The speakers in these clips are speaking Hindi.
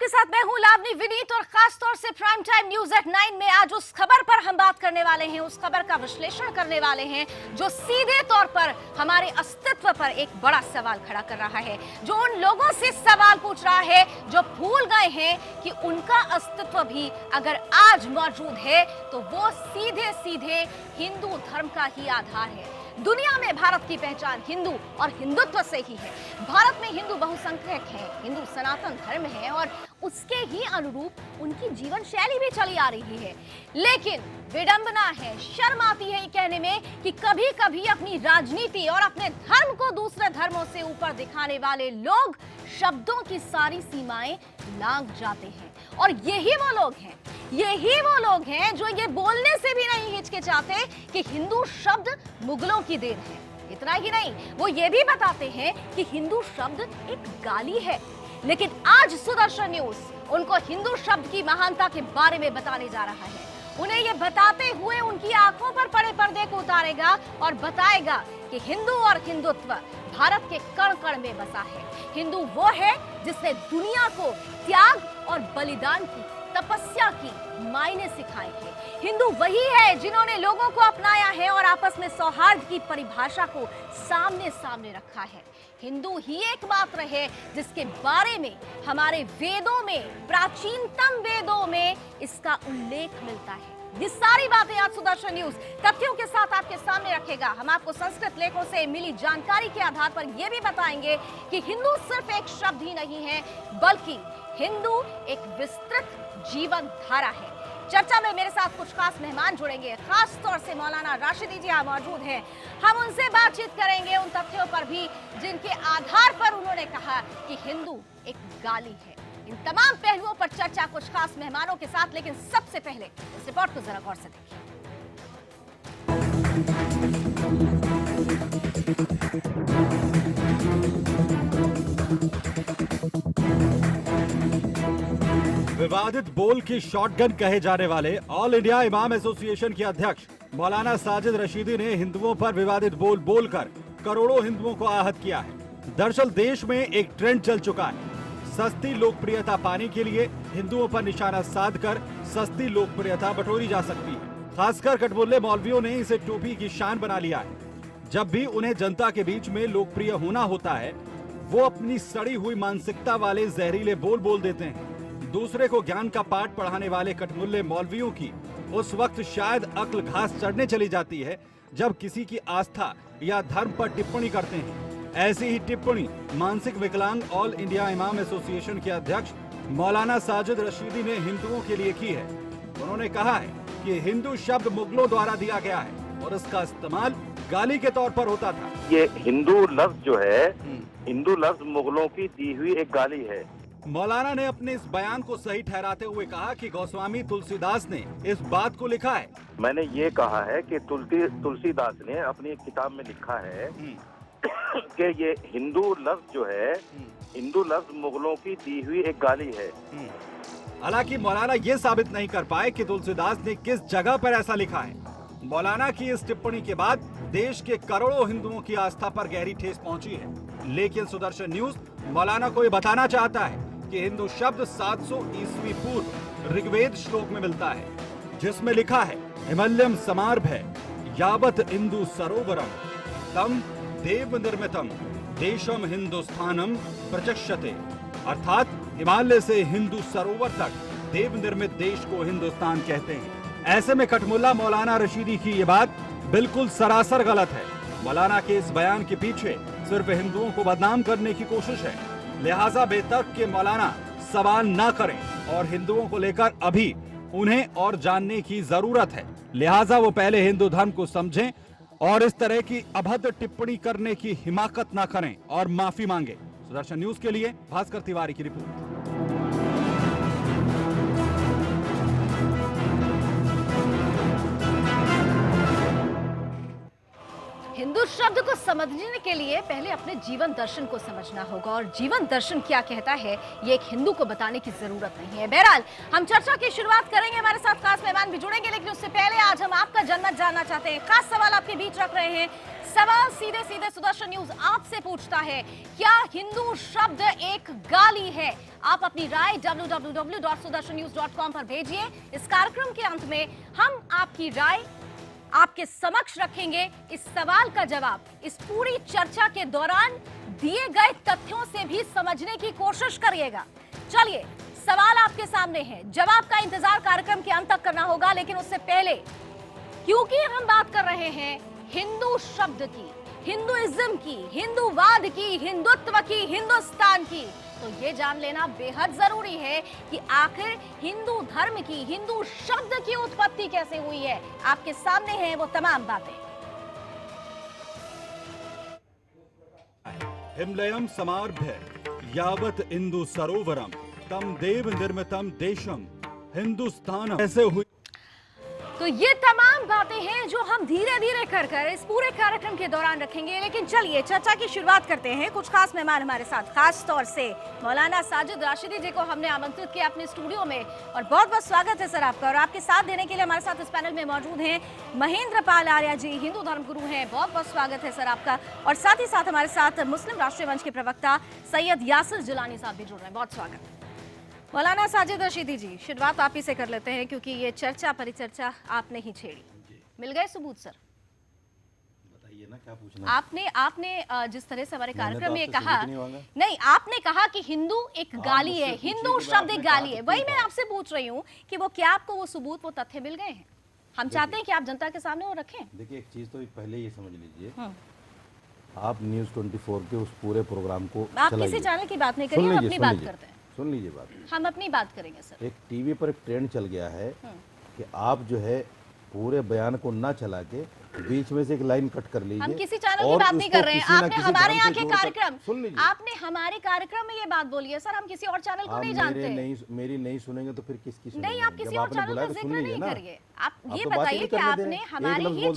आपके साथ मैं हूं लावनी विनीत और खास तौर से प्राइम टाइम न्यूज एट 9 में आज उस खबर पर हम बात करने वाले हैं, उस खबर का विश्लेषण करने वाले हैं जो सीधे तौर पर हमारे अस्तित्व पर एक बड़ा सवाल खड़ा कर रहा है, जो उन लोगों से सवाल पूछ रहा है जो भूल गए हैं कि उनका अस्तित्व भी अगर आज मौजूद है तो वो सीधे सीधे हिंदू धर्म का ही आधार है। दुनिया में भारत की पहचान हिंदू और हिंदुत्व से ही है। भारत में हिंदू बहुसंख्यक है, हिंदू सनातन धर्म है और उसके ही अनुरूप उनकी जीवन शैली भी चली आ रही है। लेकिन विडंबना है, शर्म आती है ये कहने में कि कभी कभी अपनी राजनीति और अपने धर्म को दूसरे धर्मों से ऊपर दिखाने वाले लोग शब्दों की सारी सीमाएं लांघ जाते हैं। और यही वो लोग हैं जो ये बोलने से भी नहीं हिचकिचाते कि हिंदू शब्द मुगलों की देन है। इतना ही नहीं, वो ये भी बताते हैं कि हिंदू शब्द एक गाली है। लेकिन आज सुदर्शन न्यूज उनको हिंदू शब्द की महानता के बारे में बताने जा रहा है। उन्हें ये बताते हुए उनकी आंखों पर पड़े पर्दे को उतारेगा और बताएगा कि हिंदू और हिंदुत्व भारत के कण कण में बसा है। हिंदू वो है जिसने दुनिया को त्याग और बलिदान की, तपस्या की मायने सिखाए हैं। हिंदू वही है जिन्होंने लोगों को अपनाया है और आपस में सौहार्द की परिभाषा को सामने सामने रखा है। हिंदू ही एकमात्र है जिसके बारे में हमारे वेदों में, प्राचीनतम वेदों में इसका उल्लेख मिलता है। ये सारी बातें आज सुदर्शन न्यूज तथ्यों के साथ आपके सामने रखेगा। हम आपको संस्कृत लेखों से मिली जानकारी के आधार पर यह भी बताएंगे कि हिंदू सिर्फ एक शब्द ही नहीं है, बल्कि हिंदू एक विस्तृत जीवन धारा है। चर्चा में मेरे साथ कुछ खास मेहमान जुड़ेंगे, खास तौर से मौलाना राशिदी जी यहाँ मौजूद हैं। हम उनसे बातचीत करेंगे उन तथ्यों पर भी जिनके आधार पर उन्होंने कहा कि हिंदू एक गाली है। इन तमाम पहलुओं पर चर्चा कुछ खास मेहमानों के साथ, लेकिन सबसे पहले इस रिपोर्ट को जरा गौर से देखिए। विवादित बोल की शॉटगन कहे जाने वाले ऑल इंडिया इमाम एसोसिएशन के अध्यक्ष मौलाना साजिद रशीदी ने हिंदुओं पर विवादित बोल बोलकर करोड़ों हिंदुओं को आहत किया है। दरअसल देश में एक ट्रेंड चल चुका है, सस्ती लोकप्रियता पाने के लिए हिंदुओं पर निशाना साधकर सस्ती लोकप्रियता बटोरी जा सकती है। खासकर कटबुल्ले मौलवियों ने इसे टोपी की शान बना लिया है। जब भी उन्हें जनता के बीच में लोकप्रिय होना होता है, वो अपनी सड़ी हुई मानसिकता वाले जहरीले बोल बोल देते हैं। दूसरे को ज्ञान का पाठ पढ़ाने वाले कटमुल्ले मौलवियों की उस वक्त शायद अक्ल घास चढ़ने चली जाती है जब किसी की आस्था या धर्म पर टिप्पणी करते हैं। ऐसी ही टिप्पणी मानसिक विकलांग ऑल इंडिया इमाम एसोसिएशन के अध्यक्ष मौलाना साजिद रशीदी ने हिंदुओं के लिए की है। उन्होंने कहा है कि हिंदू शब्द मुगलों द्वारा दिया गया है और इसका इस्तेमाल गाली के तौर पर होता था। ये हिंदू लफ्ज जो है, हिंदू लफ्ज मुगलों की दी हुई एक गाली है। मौलाना ने अपने इस बयान को सही ठहराते हुए कहा कि गोस्वामी तुलसीदास ने इस बात को लिखा है। मैंने ये कहा है कि तुलसीदास ने अपनी एक किताब में लिखा है कि ये हिंदू लफ्ज जो है, हिंदू लफ्ज मुगलों की दी हुई एक गाली है। हालांकि मौलाना ये साबित नहीं कर पाए कि तुलसीदास ने किस जगह पर ऐसा लिखा है। मौलाना की इस टिप्पणी के बाद देश के करोड़ों हिंदुओं की आस्था पर गहरी ठेस पहुंची है। लेकिन सुदर्शन न्यूज मौलाना को ये बताना चाहता है कि हिंदू शब्द 700 ईस्वी पूर्व ऋग्वेद श्लोक में मिलता है, जिसमें लिखा है हिमल्यम समार्भे यावत इंदु सरोवरम तम देव निर्मितम देशम हिंदुस्थानम प्रचक्षते। अर्थात हिमालय से हिंदू सरोवर तक देव निर्मित देश को हिंदुस्तान कहते हैं। ऐसे में कटमुल्ला मौलाना रशीदी की ये बात बिल्कुल सरासर गलत है। मौलाना के इस बयान के पीछे सिर्फ हिंदुओं को बदनाम करने की कोशिश है। लिहाजा बेतर्क के मौलाना सवाल ना करें और हिंदुओं को लेकर अभी उन्हें और जानने की जरूरत है। लिहाजा वो पहले हिंदू धर्म को समझें और इस तरह की अभद्र टिप्पणी करने की हिमाकत ना करें और माफी मांगे। सुदर्शन न्यूज के लिए भास्कर तिवारी की रिपोर्ट। हिंदू हिंदू शब्द को समझने के लिए पहले अपने जीवन दर्शन को समझना होगा, और जीवन दर्शन क्या कहता है ये एक हिंदू को बताने की जरूरत नहीं है। बहरहाल हम चर्चा की शुरुआत करेंगे, हमारे साथ खास मेहमान भी जुड़ेंगे, लेकिन उससे पहले आज हम आपका जनमत जानना चाहते हैं। खास सवाल आपके बीच रख रहे हैं। सवाल सीधे सीधे सुदर्शन न्यूज आपसे पूछता है, क्या हिंदू शब्द एक गाली है? आप अपनी राय www.sudarshannews.com पर भेजिए। इस कार्यक्रम के अंत में हम आपकी राय आपके समक्ष रखेंगे। इस सवाल का जवाब इस पूरी चर्चा के दौरान दिए गए तथ्यों से भी समझने की कोशिश करिएगा। चलिए, सवाल आपके सामने है, जवाब का इंतजार कार्यक्रम के अंत तक करना होगा, लेकिन उससे पहले क्योंकि हम बात कर रहे हैं हिंदू शब्द की, हिंदुइज्म की, हिंदूवाद की, हिंदुत्व की, हिंदुस्तान की, तो ये जान लेना बेहद जरूरी है कि आखिर हिंदू धर्म की, हिंदू शब्द की उत्पत्ति कैसे हुई है। आपके सामने हैं वो तमाम बातें। हिमलयम समारभ्य यावत इंदु सरोवरम तम देव निर्मितम देशम हिंदुस्तान ऐसे हुई। तो ये तमाम बातें हैं जो हम धीरे धीरे कर इस पूरे कार्यक्रम के दौरान रखेंगे, लेकिन चलिए चर्चा की शुरुआत करते हैं। कुछ खास मेहमान हमारे साथ, खास तौर से मौलाना साजिद राशिदी जी को हमने आमंत्रित किया अपने स्टूडियो में, और बहुत बहुत स्वागत है सर आपका। और आपके साथ देने के लिए हमारे साथ इस पैनल में मौजूद हैं महेंद्र पाल आर्या जी, हिंदू धर्म गुरु हैं, बहुत बहुत स्वागत है सर आपका। और साथ ही साथ हमारे साथ मुस्लिम राष्ट्रीय मंच के प्रवक्ता सैयद यासिर जिलानी साहब भी जुड़ रहे हैं, बहुत स्वागत। मौलाना साजिद राशिदी जी, शुरुआत आप ही से कर लेते हैं, क्योंकि ये चर्चा परिचर्चा आपने ही छेड़ी। मिल गए सबूत सर? बताइए ना, क्या पूछना है? आपने जिस तरह से हमारे कार्यक्रम में कहा, नहीं, आपने कहा कि हिंदू एक गाली है, हिंदू शब्द एक गाली है। वही मैं आपसे पूछ रही हूँ कि वो क्या आपको वो सबूत, वो तथ्य मिल गए हैं? हम चाहते हैं कि आप जनता के सामने वो रखें। देखिए, एक चीज तो पहले ये समझ लीजिए, आप न्यूज 24 के उस पूरे प्रोग्राम को आप किसी चैनल की बात नहीं करिए, हम अपनी बात करते हैं। सुन लीजिए बात, हम अपनी बात करेंगे सर। एक टीवी पर एक ट्रेंड चल गया है कि आप जो है पूरे बयान को ना चला के बीच में से एक लाइन कट कर लीजिए। हम किसी चैनल की बात नहीं कर रहे हैं। आपने हमारे यहाँ के कार्यक्रम, सुन लीजिए, आपने हमारे कार्यक्रम में ये बात बोली है सर, हम किसी और चैनल को नहीं जानते। मेरी नहीं सुनेंगे तो फिर किसकी सुनेंगे? नहीं, आप किसी और चैनल का जिक्र नहीं करिए। आप ये बताइए कि आपने हमारे ही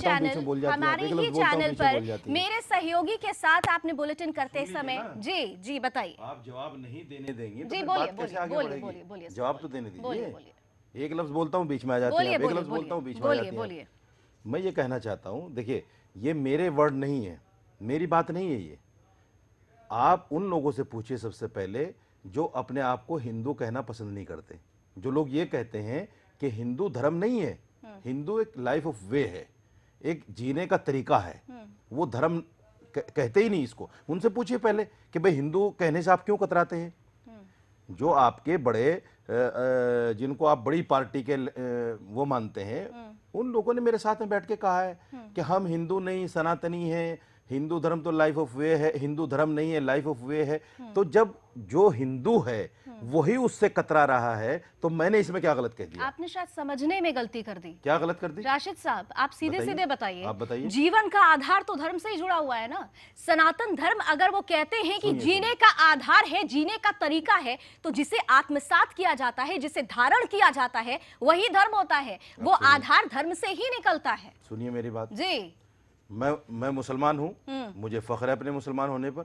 चैनल पर मेरे सहयोगी के साथ आपने बुलेटिन करते समय, जी बताइए। आप जवाब नहीं देने देंगे जी, बोलिए, जवाब तो देने दीजिए। एक लफ्ज बोलता हूँ बीच में आ जाते हैं, एक लफ्ज बोलता हूँ बीच में आ जाते हैं। मैं ये कहना चाहता हूँ, देखिए, ये मेरे वर्ड नहीं है, मेरी बात नहीं है ये। आप उन लोगों से पूछिए सबसे पहले जो अपने आप को हिंदू कहना पसंद नहीं करते, जो लोग ये कहते हैं कि हिंदू धर्म नहीं है, हिंदू एक लाइफ ऑफ वे है, एक जीने का तरीका है, वो धर्म कहते ही नहीं इसको। उनसे पूछिए पहले कि भाई हिंदू कहने से आप क्यों कतराते हैं? जो आपके बड़े जिनको आप बड़ी पार्टी के वो मानते हैं, उन लोगों ने मेरे साथ में बैठ के कहा है कि हम हिंदू नहीं, सनातनी हैं, हिंदू धर्म तो लाइफ ऑफ वे है, हिंदू धर्म नहीं है, लाइफ ऑफ वे है। तो जब जो हिंदू है वही उससे कतरा रहा है, तो मैंने इसमें क्या गलत कह दिया? आपने शायद समझने में गलती कर दी। क्या गलत कर दी? राशिद साहब, आप सीधे सीधे बताइए। आप बताइए। जीवन का आधार तो धर्म से ही जुड़ा हुआ है ना। सनातन धर्म अगर वो कहते हैं कि जीने का आधार है, जीने का तरीका है, तो जिसे आत्मसात किया जाता है, जिसे धारण किया जाता है, वही धर्म होता है। वो आधार धर्म से ही निकलता है। सुनिए मेरी बात जी। मैं मुसलमान हूँ, मुझे फख्र है अपने मुसलमान होने पर,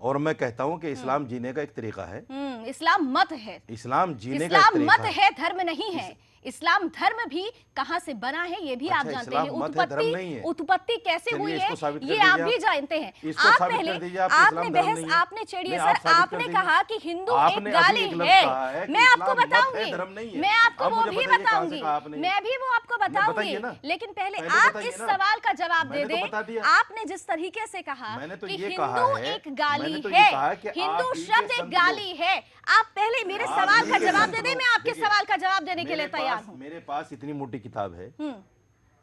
और मैं कहता हूँ कि इस्लाम जीने का एक तरीका है। इस्लाम मत है, इस्लाम जीने का एक तरीका मत है, धर्म नहीं है। इस्लाम धर्म भी कहाँ से बना है ये भी आप जानते हैं। उत्पत्ति कैसे हुई है ये आप भी जानते हैं। आप पहले आपने छेड़ी है सर, आपने कहा कि हिंदू एक गाली है। मैं आपको बताऊंगी, मैं आपको वो भी बताऊंगी, मैं भी वो आपको बताऊंगी, लेकिन पहले आप इस सवाल का जवाब दे दें। आपने जिस तरीके से कहा कि हिंदू एक गाली है, हिंदू शब्द एक गाली है, आप पहले मेरे सवाल का जवाब दे दें, मैं आपके सवाल का जवाब देने के लिए तैयार। मेरे पास इतनी मोटी किताब है,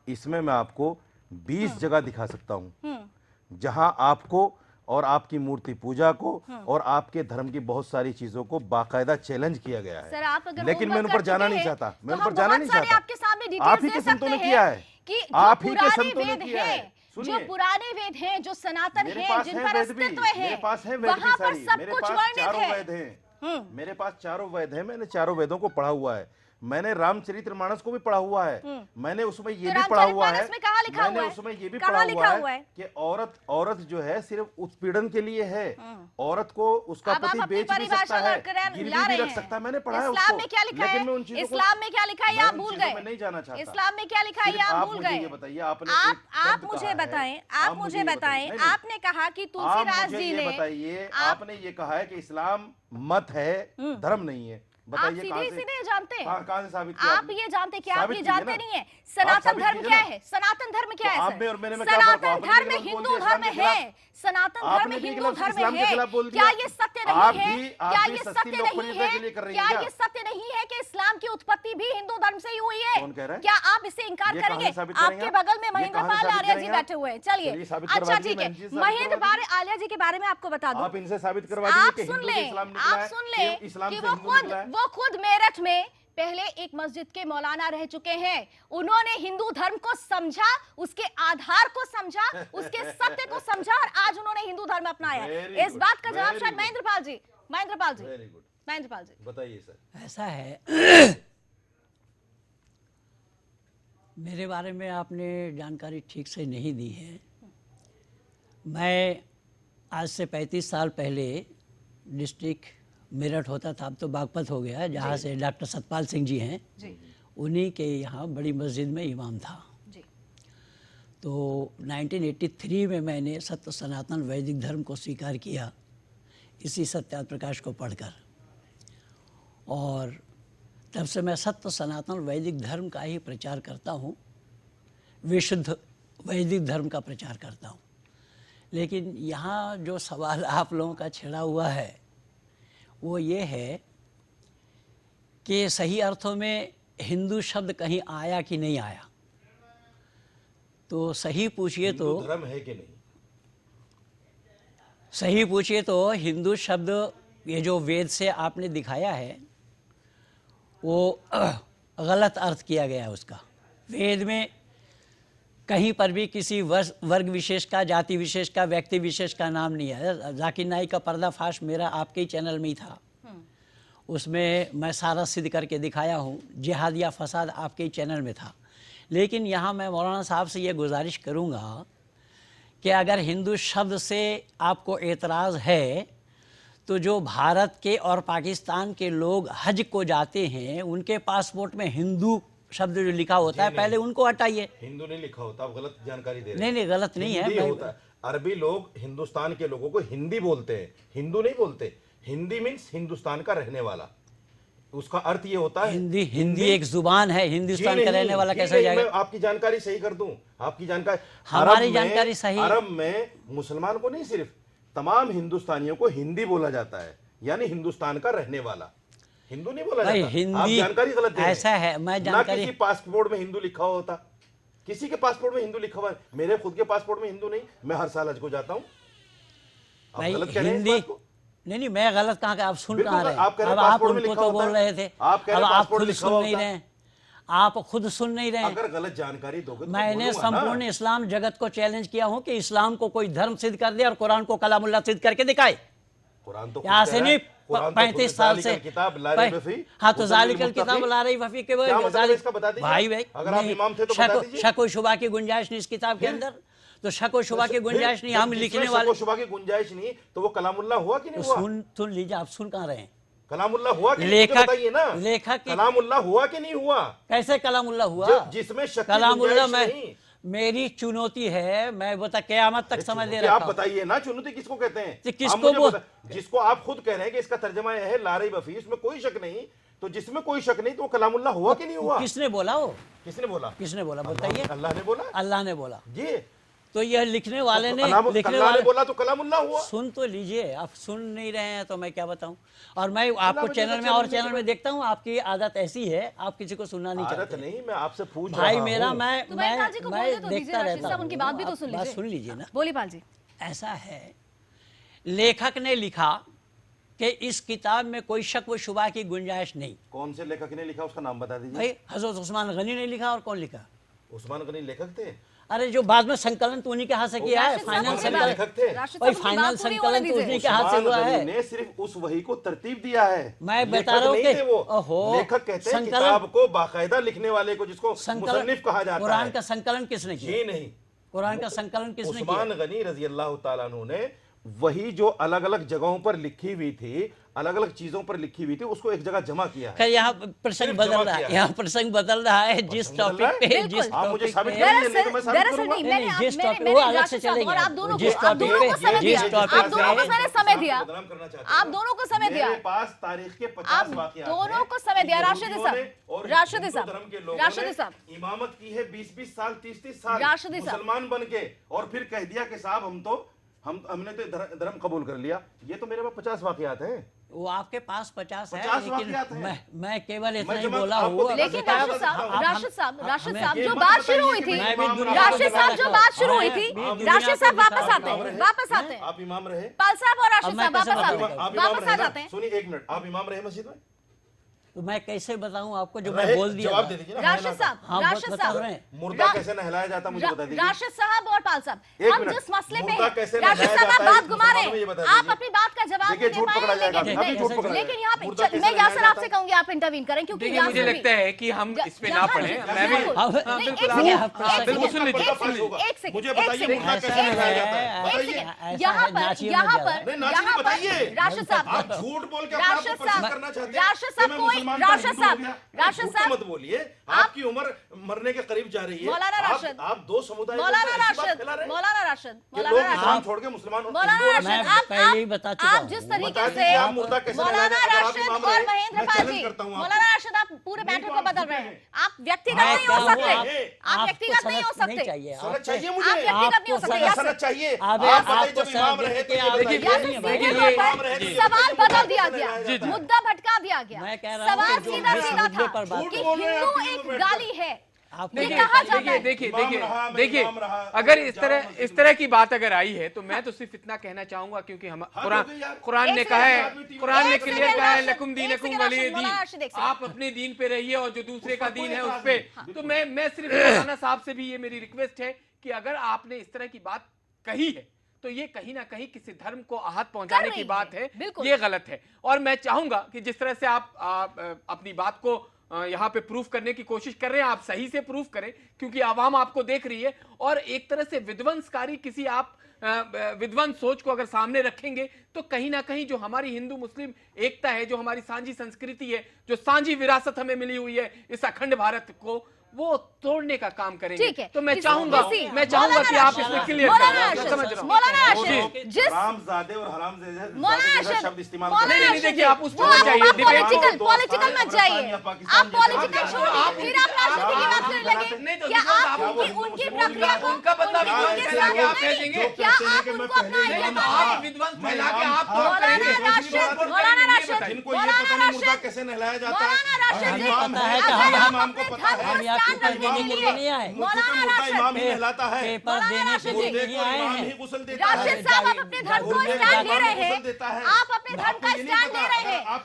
इसमें मैं आपको 20 जगह दिखा सकता हूं जहां आपको और आपकी मूर्ति पूजा को और आपके धर्म की बहुत सारी चीजों को बाकायदा चैलेंज किया गया है। सर, आप अगर लेकिन मैं उन पर जाना नहीं चाहता, मैं उन पर जाना नहीं चाहता। आपके सामने आप ही के संतों ने किया है, आप ही के संतों ने किया है। जो पुराने वेद हैं, जो सनातन हैं, जिन पर अस्तित्व है, वहां पर सब कुछ वर्णित है। मेरे पास चारों वेद हैं, मैंने चारों वेदों को पढ़ा हुआ है। मैंने रामचरितमानस को भी पढ़ा हुआ है, मैंने उसमें ये तो भी पढ़ा हुआ है, रामचरितमानस में कहाँ लिखा मैंने हुआ है? उसमें ये भी कहाँ पढ़ा लिखा हुआ हुआ है है? कि औरत जो है सिर्फ उत्पीड़न के लिए है, औरत को उसका अब आप पति अपनी बेच भी परिभाषा सकता है, ला गिरवी रहे भी रख हैं। सकता है, मैंने पढ़ा है इस्लाम उसको, में क्या लिखा है? लेकिन मैं उन चीजों को इस्लाम में क्या लिखा है ये मैं आप उन भूल चीजों गए? में नहीं जाना चाहता। इस्लाम में क्या लिखा है ये सिर्फ आप आप भूल मुझे गए? ये बताइए, आपने आप एक शब्द मुझे कहा है, बताएं, आप आप मुझे ये बताएं, नहीं, नहीं। आपने कहा कि आप तुलसीदास मुझे जी ये ने बताइए, आपने ये कहा है कि इस्लाम मत है, धर्म नहीं है, आप बताइए सीधे कहां सीधे से, जानते हैं? कहां से साबित किया आप आपने? ये जानते कि आप साबित ये कीजिए जानते ना। नहीं है आप सनातन साबित धर्म कीजिए क्या ना। है? सनातन धर्म क्या तो है आप सर? में और मेरे में क्या फर्क है? सनातन आपने धर्म भी गलत बोल हिंदू दिया इस्लाम धर्म के खिलाफ। है, सनातन धर्म आपने भी हिंदू गलत धर्म इस्लाम के है। खिलाफ बोल क्या दिया। ये सत्य आप नहीं है? भी क्या ये सस्ती सत्य नहीं लोकप्रियता के लिए है? कर रही क्या हैं ये क्या? सत्य नहीं है कि इस्लाम की उत्पत्ति भी हिंदू धर्म से ही हुई है? कौन कह रहा है? क्या आप इसे इंकार ये कहां करेंगे? से साबित करेंगे आपके आप? बगल में ये महेंद्र कहां से पाल साबित आर्या जी करेंगे आप? बैठे हुए हैं। चलिए चलिए साबित अच्छा करवा ठीक दीजिए, है, मैं इनसे साबित महेंद्र करवा पाल दीजिए। आर्या जी के बारे में आपको बता दूं, आप इनसे साबित करवा आप दीजिए कि सुन हिंदू से लें, इस्लाम निकला आप है, सुन लें कि इस्लाम कि से वो हिंदू निकला है। खुद मेरठ में पहले एक मस्जिद के मौलाना रह चुके हैं। उन्होंने हिंदू धर्म को समझा, उसके आधार को समझा, उसके सत्य को समझा और आज उन्होंने हिंदू धर्म अपनाया है। Very इस good, बात का जवाब very शायद good. Mahendra Pal ji, Mahendra Pal ji, very good, Mahendra Pal ji बताइए सर। ऐसा है मेरे बारे में आपने जानकारी ठीक से नहीं दी है। मैं आज से 35 साल पहले डिस्ट्रिक्ट मेरठ होता था, अब तो बागपत हो गया, जहाँ से डॉक्टर सतपाल सिंह जी हैं, जी उन्हीं के यहाँ बड़ी मस्जिद में इमाम था। जी तो 1983 में मैंने सत्य सनातन वैदिक धर्म को स्वीकार किया, इसी सत्यार्थ प्रकाश को पढ़कर, और तब से मैं सत्य सनातन वैदिक धर्म का ही प्रचार करता हूँ, विशुद्ध वैदिक धर्म का प्रचार करता हूँ। लेकिन यहाँ जो सवाल आप लोगों का छिड़ा हुआ है वो ये है कि सही अर्थों में हिंदू शब्द कहीं आया कि नहीं आया। तो सही पूछिए तो हिंदू धर्म है कि नहीं? सही पूछिए तो हिंदू शब्द ये जो वेद से आपने दिखाया है वो गलत अर्थ किया गया है उसका। वेद में कहीं पर भी किसी वर्ग विशेष का, जाति विशेष का, व्यक्ति विशेष का नाम नहीं है। जाकिर नाइक का पर्दाफाश मेरा आपके ही चैनल में ही था, उसमें मैं सारा सिद्ध करके दिखाया हूँ। जिहाद या फसाद आपके ही चैनल में था। लेकिन यहाँ मैं मौलाना साहब से ये गुजारिश करूँगा कि अगर हिंदू शब्द से आपको एतराज़ है तो जो भारत के और पाकिस्तान के लोग हज को जाते हैं उनके पासपोर्ट में हिंदू शब्द जो लिखा होता है पहले उनको हटाइए। हिंदू नहीं लिखा होता, आप गलत जानकारी दे रहे हैं। नहीं नहीं गलत नहीं है, हिंदी मैं होता है। अरबी लोग हिंदुस्तान के लोगों को हिंदी बोलते हैं, हिंदू नहीं बोलते। हिंदी मीन्स हिंदुस्तान का रहने वाला, उसका अर्थ ये होता है। हिंदी एक जुबान है, हिंदुस्तान जी का नहीं, रहने वाला जी कैसे नहीं, जाएगा? मैं आपकी जानकारी सही कर दूं, आपकी जानकारी, हमारी अरब में- जानकारी सही। अरब में मुसलमान को नहीं, सिर्फ तमाम हिंदुस्तानियों को हिंदी बोला जाता है, यानी हिंदुस्तान का रहने वाला। हिंदू नहीं बोला भाई, जाता। आप हिंदी जानकारी गलत दे रहे हैं। ऐसा है, मैं ना जानकारी- किसी पासपोर्ट में हिंदू लिखा हुआ होता, किसी के पासपोर्ट में हिंदू लिखा हुआ है, मेरे खुद के पासपोर्ट में हिंदू नहीं। मैं हर साल हज को जाता हूँ। आप भाई गलत कह रहे हैं इस हिंदी बात को। नहीं मैं गलत कहाँ का, आप सुन बिल्कुल, कहाँ रहे? आप कह रहे अब हैं आप पासपोर्ट में उनको लिखा तो होता बोल है। रहे थे, आप कह रहे अब हैं आप पासपोर्ट खुद लिखा सुन हुआ नहीं होता है। रहे, आप खुद सुन नहीं रहे। अगर गलत जानकारी दोगे तो मैंने बोलूंगा ना। संपूर्ण इस्लाम जगत को चैलेंज किया हूं कि इस्लाम को कोई धर्म सिद्ध कर दे और कुरान को कलामुल्लाह सिद्ध करके दिखाए। कुरान तो खुद यहाँ कह से रहा नहीं, है, कुरान तो 35 खुद साल से जालिकल किताब ला रही वफी, हाँ तो हुदन जालिकल लिलमुत्तकीन। किताब ला रही वफी के क्या मतलब है इसका, बता दीजिए। भाई भाई अगर आप इमाम थे तो बता दीजिए। शक व शुबा की गुंजाइश नहीं इस किताब के अंदर, तो शक व शुबा की गुंजाइश नहीं। हम लिखने वाले, शक व शुबा की गुंजाइश नहीं तो वो कलामुल्लाह हुआ कि नहीं हुआ? सुन लीजिए, आप सुन कहाँ रहे हैं? कलामुल्लाह हुआ कि नहीं, लेखक- मुझे बताइए ना। लेखक की- कलामुल्लाह हुआ कि नहीं हुआ? कैसे कलामुल्लाह हुआ? जिसमें शक की कलामुल्लाह गुंजाइश मैं, नहीं। मेरी चुनौती है, मैं बता क़यामत तक समय दे चुनौती रखा आप हूं। बताइए ना, चुनौती किसको कहते हैं? तो आप किसको मुझे वो- जिसको आप खुद कह रहे हैं कि इसका तर्जमा यह है ला रही वफी, इसमें कोई शक नहीं, तो जिसमें कोई शक नहीं तो वो कलामुल्लाह हुआ कि नहीं हुआ? किसने बोला वो? किसने बोला? किसने बोला बताइए? अल्लाह ने बोला। अल्लाह ने बोला। जी, तो यह लिखने वाले ने, अल्लाह लिखने ने वाले बोला तो कलामुल्लाह हुआ। सुन तो लीजिए, आप सुन नहीं रहे हैं तो मैं क्या बताऊं। और मैं आपको मुझे चैनल तो में और चैनल चैनल में देखता हूं, आपकी आदत ऐसी है, आप किसी को सुनना नहीं आदत चाहते। नहीं, मैं आपसे पूछ भाई रहा मेरा हूं। मैं तो भाई पाल जी को बोलने तो दीजिए, देखता राशिद रहता साहब उनकी बात भी तो हूं। सुन बात लीजिए। सुन लीजिए ना। बोलिए पाल जी। ऐसा है, लेखक ने लिखा कि इस किताब में कोई शक व शुबा की गुंजाइश नहीं। कौन से लेखक ने लिखा, उसका नाम बता दीजिए। भाई हजरत उस्मान गनी ने लिखा, और कौन लिखा? उस्मान गनी लेखक थे? अरे जो बाद में संकलन तो उन्हीं के हाथ से किया है, फाइनल संकलन, भाई फाइनल संकलन तो उन्हीं के हाथ से हुआ है। ने सिर्फ उस वही को तरतीब दिया है। मैं बता रहा हूँ कि लेखक कहते हैं किताब को बाकायदा लिखने वाले को, जिसको मुसन्निफ कहा जाता है। कुरान का संकलन किसने किया? जी नहीं, कुरान का संकलन किसने किया? उस्मान गनी रजी अल्लाह ताला अन्हु ने वही जो अलग अलग जगहों पर लिखी हुई थी, अलग अलग चीजों पर लिखी हुई थी, उसको एक जगह जमा किया है। यहाँ प्रसंग बदल रहा है, यहाँ प्रसंग बदल रहा है। जिस टॉपिक पे जिस टॉपिक पे जिस टॉपिक वो अलग से चलेंगे। जिस टॉपिक पे जिस टॉपिक पे समय दिया, आप दोनों को समय दिया, मेरे पास तारीख के 50 वाक़यात हैं। दोनों को समय दिया। राशिद साहब, राशिद साहब, राशिद साहब, इमामत की है 20-20 साल, 30-30 साल, राशिद साहब, मुसलमान बन के, और फिर कह दिया कि साहब हमने तो धर्म कबूल कर लिया। ये तो मेरे पास 50 वाक़यात हैं। वो आपके पास 50 है, 50 लेकिन वाक़यात हैं। मैं केवल इतना ही मैं बोला आपको हूँ। लेकिन राशिद साहब जो ये बात मत शुरू हुई थी, बताइए, राशिद साहब जो बात शुरू हुई थी, राशिद साहब वापस आते हैं, वापस आते हैं। आप इमाम रहे, पाल साहब और राशिद साहब वापस आप आते हैं, वापस आ जाते हैं। सुनिए एक मिनट, आप इमाम रहे मस्जिद में? तो मैं कैसे बताऊं आपको जो मैं बोल दिया? जवाब दे दीजिए ना। राशिद साहब, हाँ, राशिद बता साहब, रहे हैं। मुर्दा कैसे नहलाया जाता मुझे बता दीजिए। राशिद साहब और पाल साहब, एक हम मिनट, जिस मसले पे मुर्दा हैं, कैसे राशिद नहलाया साहब आप जाता है, बात घुमा रहे मुसलमानों में ये हैं, बता आप दीजिए। अपनी बात का जवाब देखिए, नहीं दे झूठ पकड़ा पाए, जाएगा, लेकिन अभी झूठ पकड़ा लेकिन जाएगा। यहाँ मुर्दा पे कैसे मैं यासर नहलाया आपसे जाता कहूंगी आप इंटरवीन करें, क्योंकि देखिए मुझे लगता है कि हम इस पे ना पढ़े। मैं भी बिल्कुल सुन लीजिए। एक सेकंड, मुझे बताइए मुर्दा कैसे नहलाया जाता है, बताइए। यहाँ पर नहीं, नाचिए बताइए। राशिद साहब, आप झूठ बोल के अपने आप को राशिद प्रसिद्ध साहब, करना चाहते हैं राशिद कि साहब मैं कोई, मुसलमान का राशिद हिंदू हो साहब, गया। राशिद झूठ साहब, मत बोलिए, आपकी उम्र मरने के करीब जा रही है। मौलाना राशिद, आप दो समुदाय मौलाना राशिद, मौलाना राशिद, मौलाना राशिद, इस्लाम छोड़ के मुसलमान मौलाना राशिद, मैं आप पहले ही बता चुका आप हूँ। जिस तरीके बता से दीजिए आप मुर्दा कैसे मौलाना नहलाया जाता है। राशिद अगर आप और इमाम रहे, महेंद्र मैं पाजी, चैलेंज करता हूं आपको। मौलाना राशिद आप पूरे मैटर को बदल रहे हैं। आप व्यक्तिगत मैं नहीं हो क्या हूँ, सकते, आप आपको व्यक्तिगत नहीं हो सनद नहीं सकते, चाहिए। सनद चाहिए आप मुझे, व्यक्तिगत नहीं हो आपको सकते। सनद चाहिए। अब आप बताइए आपको जब इमाम रहे तो ये देखिए, बताइए। या तो सीधे तौर पर सवाल बदल दिया गया, मुद्दा भटका दिया गया। मैं कह रहा हूँ सवाल कि जो सीधा जिस सीधा मुद्दे पर था बात कि झूठ बोल रहे हैं आप हिंदू तीनों एक बैठ गाली के। है, आपको ये कहा जाता है। देखिए इमाम अगर रहा, इस तरह की बात अगर आई है तो मैं तो सिर्फ इतना कहना चाहूंगा, क्योंकि हम कुरान ने कहा है, कुरान ने क्लियर कहा है लकुम दीनकुम वलिय दीन, आप अपने दीन पे रहिए और जो दूसरे का दीन है उस पे। तो मैं सिर्फ मौलाना साहब से भी ये मेरी रिक्वेस्ट है कि अगर आपने इस तरह की बात कही है तो ये कहीं ना कहीं किसी धर्म को आहत पहुंचाने की बात है, ये गलत है। और मैं चाहूंगा कि जिस तरह से आप अपनी बात को यहाँ पे प्रूफ करने की कोशिश कर रहे हैं, आप सही से प्रूफ करें, क्योंकि आवाम आपको देख रही है। और एक तरह से विध्वंसकारी किसी आप विध्वंस सोच को अगर सामने रखेंगे तो कहीं ना कहीं जो हमारी हिंदू मुस्लिम एकता है, जो हमारी सांझी संस्कृति है, जो सांझी विरासत हमें मिली हुई है इस अखंड भारत को, वो तोड़ने का काम करेंगे। ठीक है, तो मैं चाहूंगा कि आप इसमें क्लियर हरामजादे और हरामजादे मौलाना जैसा शब्द इस्तेमाल नहीं, देखिए आप उस पर जाइए, पॉलिटिकल मत जाइए, आप पॉलिटिकल छोड़िए, फिर आप राजनीति की बात करने लगे। क्या आप उनकी प्रक्रिया को, उनका बदला विध्वंस फैला के आप भेजेंगे? क्या आप उनको अपना आइडिया तो आप विध्वंस फैला के आप मौलाना राशिद, मौलाना राशिद, जिनको ये पता नहीं मुर्दा कैसे नहलाया जाता है, मौलाना राशिद, इमाम पता है है, कि हम इमाम को पता है, हम यहाँ पेपर देने के लिए नहीं आए, मौलाना राशिद, इमाम ही नहलाता है, पेपर देने के लिए मुर्दे नहीं को आए इमाम ही हैं। गुस्ल देता है। राशिद साहब आप अपने धर्म को स्टैंड ले रहे हैं, आप अपने धर्म का स्टैंड ले रहे हैं, आप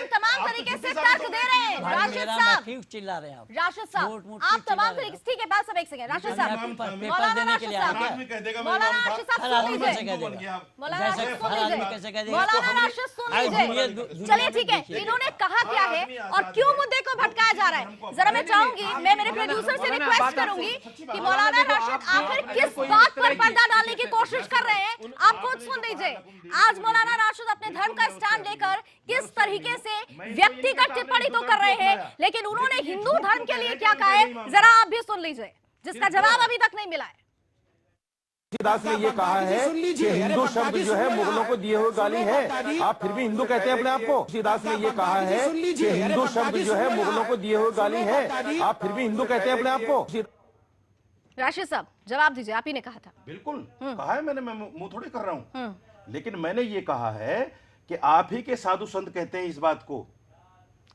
तमाम तरीके से तर्क दे रहे हैं। राशिद साहब, क्यों चिल्ला रहे हैं आप? राशिद साहब, झूठ-मूठ आप क्यों तमाम चिल्ला तरीके रहे ठीक है, बात सब एक सेकंड। राशिद साहब, पेपर देने के लिए आए मौलाना क्या? आदमी कह देगा मैं मौलाना इमाम था। राशिद साहब हर सुन आदमी कैसे लीजिए, कह देगा? मौलाना जैसे राशिद सुन हर आदमी लीजिए, कैसे कह देगा? मौलाना राशिद सुन आज लीजिए। दुनिया चलिए ठीक है, इन्होंने कहा क्या है और क्यों मुद्दे को भटकाया जा रहा है, जरा मैं चाहूंगी, मैं मेरे प्रोड्यूसर से रिक्वेस्ट करूंगी कि मौलाना राशिद आखिर किस बात पर पर्दा डालने की कोशिश कर रहे हैं, आप खुद सुन लीजिए। आज मौलाना राशिद अपने धर्म का स्टैंड लेकर किस तरीके से व्यक्तिगत टिप्पणी तो कर रहे हैं, लेकिन उन्होंने हिंदू धर्म के लिए क्या कहा है, जरा आप भी सुन लीजिए, जिसका जवाब अभी तक नहीं मिला है। तुलसीदास ने ये कहा है कि हिंदू शब्द जो है मुगलों को दिए हुए गाली है, आप फिर भी हिंदू कहते हैं अपने आप को। तुलसीदास ने ये कहा है कि हिंदू शब्द जो है मुगलों को दिए हुए गाली है, आप फिर भी हिंदू कहते हैं अपने आप को। राशिद साहब जवाब दीजिए, आप ही ने कहा था। बिल्कुल कहा है मैंने, मैं मुंह थोड़ी कर रहा हूं, लेकिन मैंने ये कहा है कि आप ही के साधु संत कहते हैं इस बात को।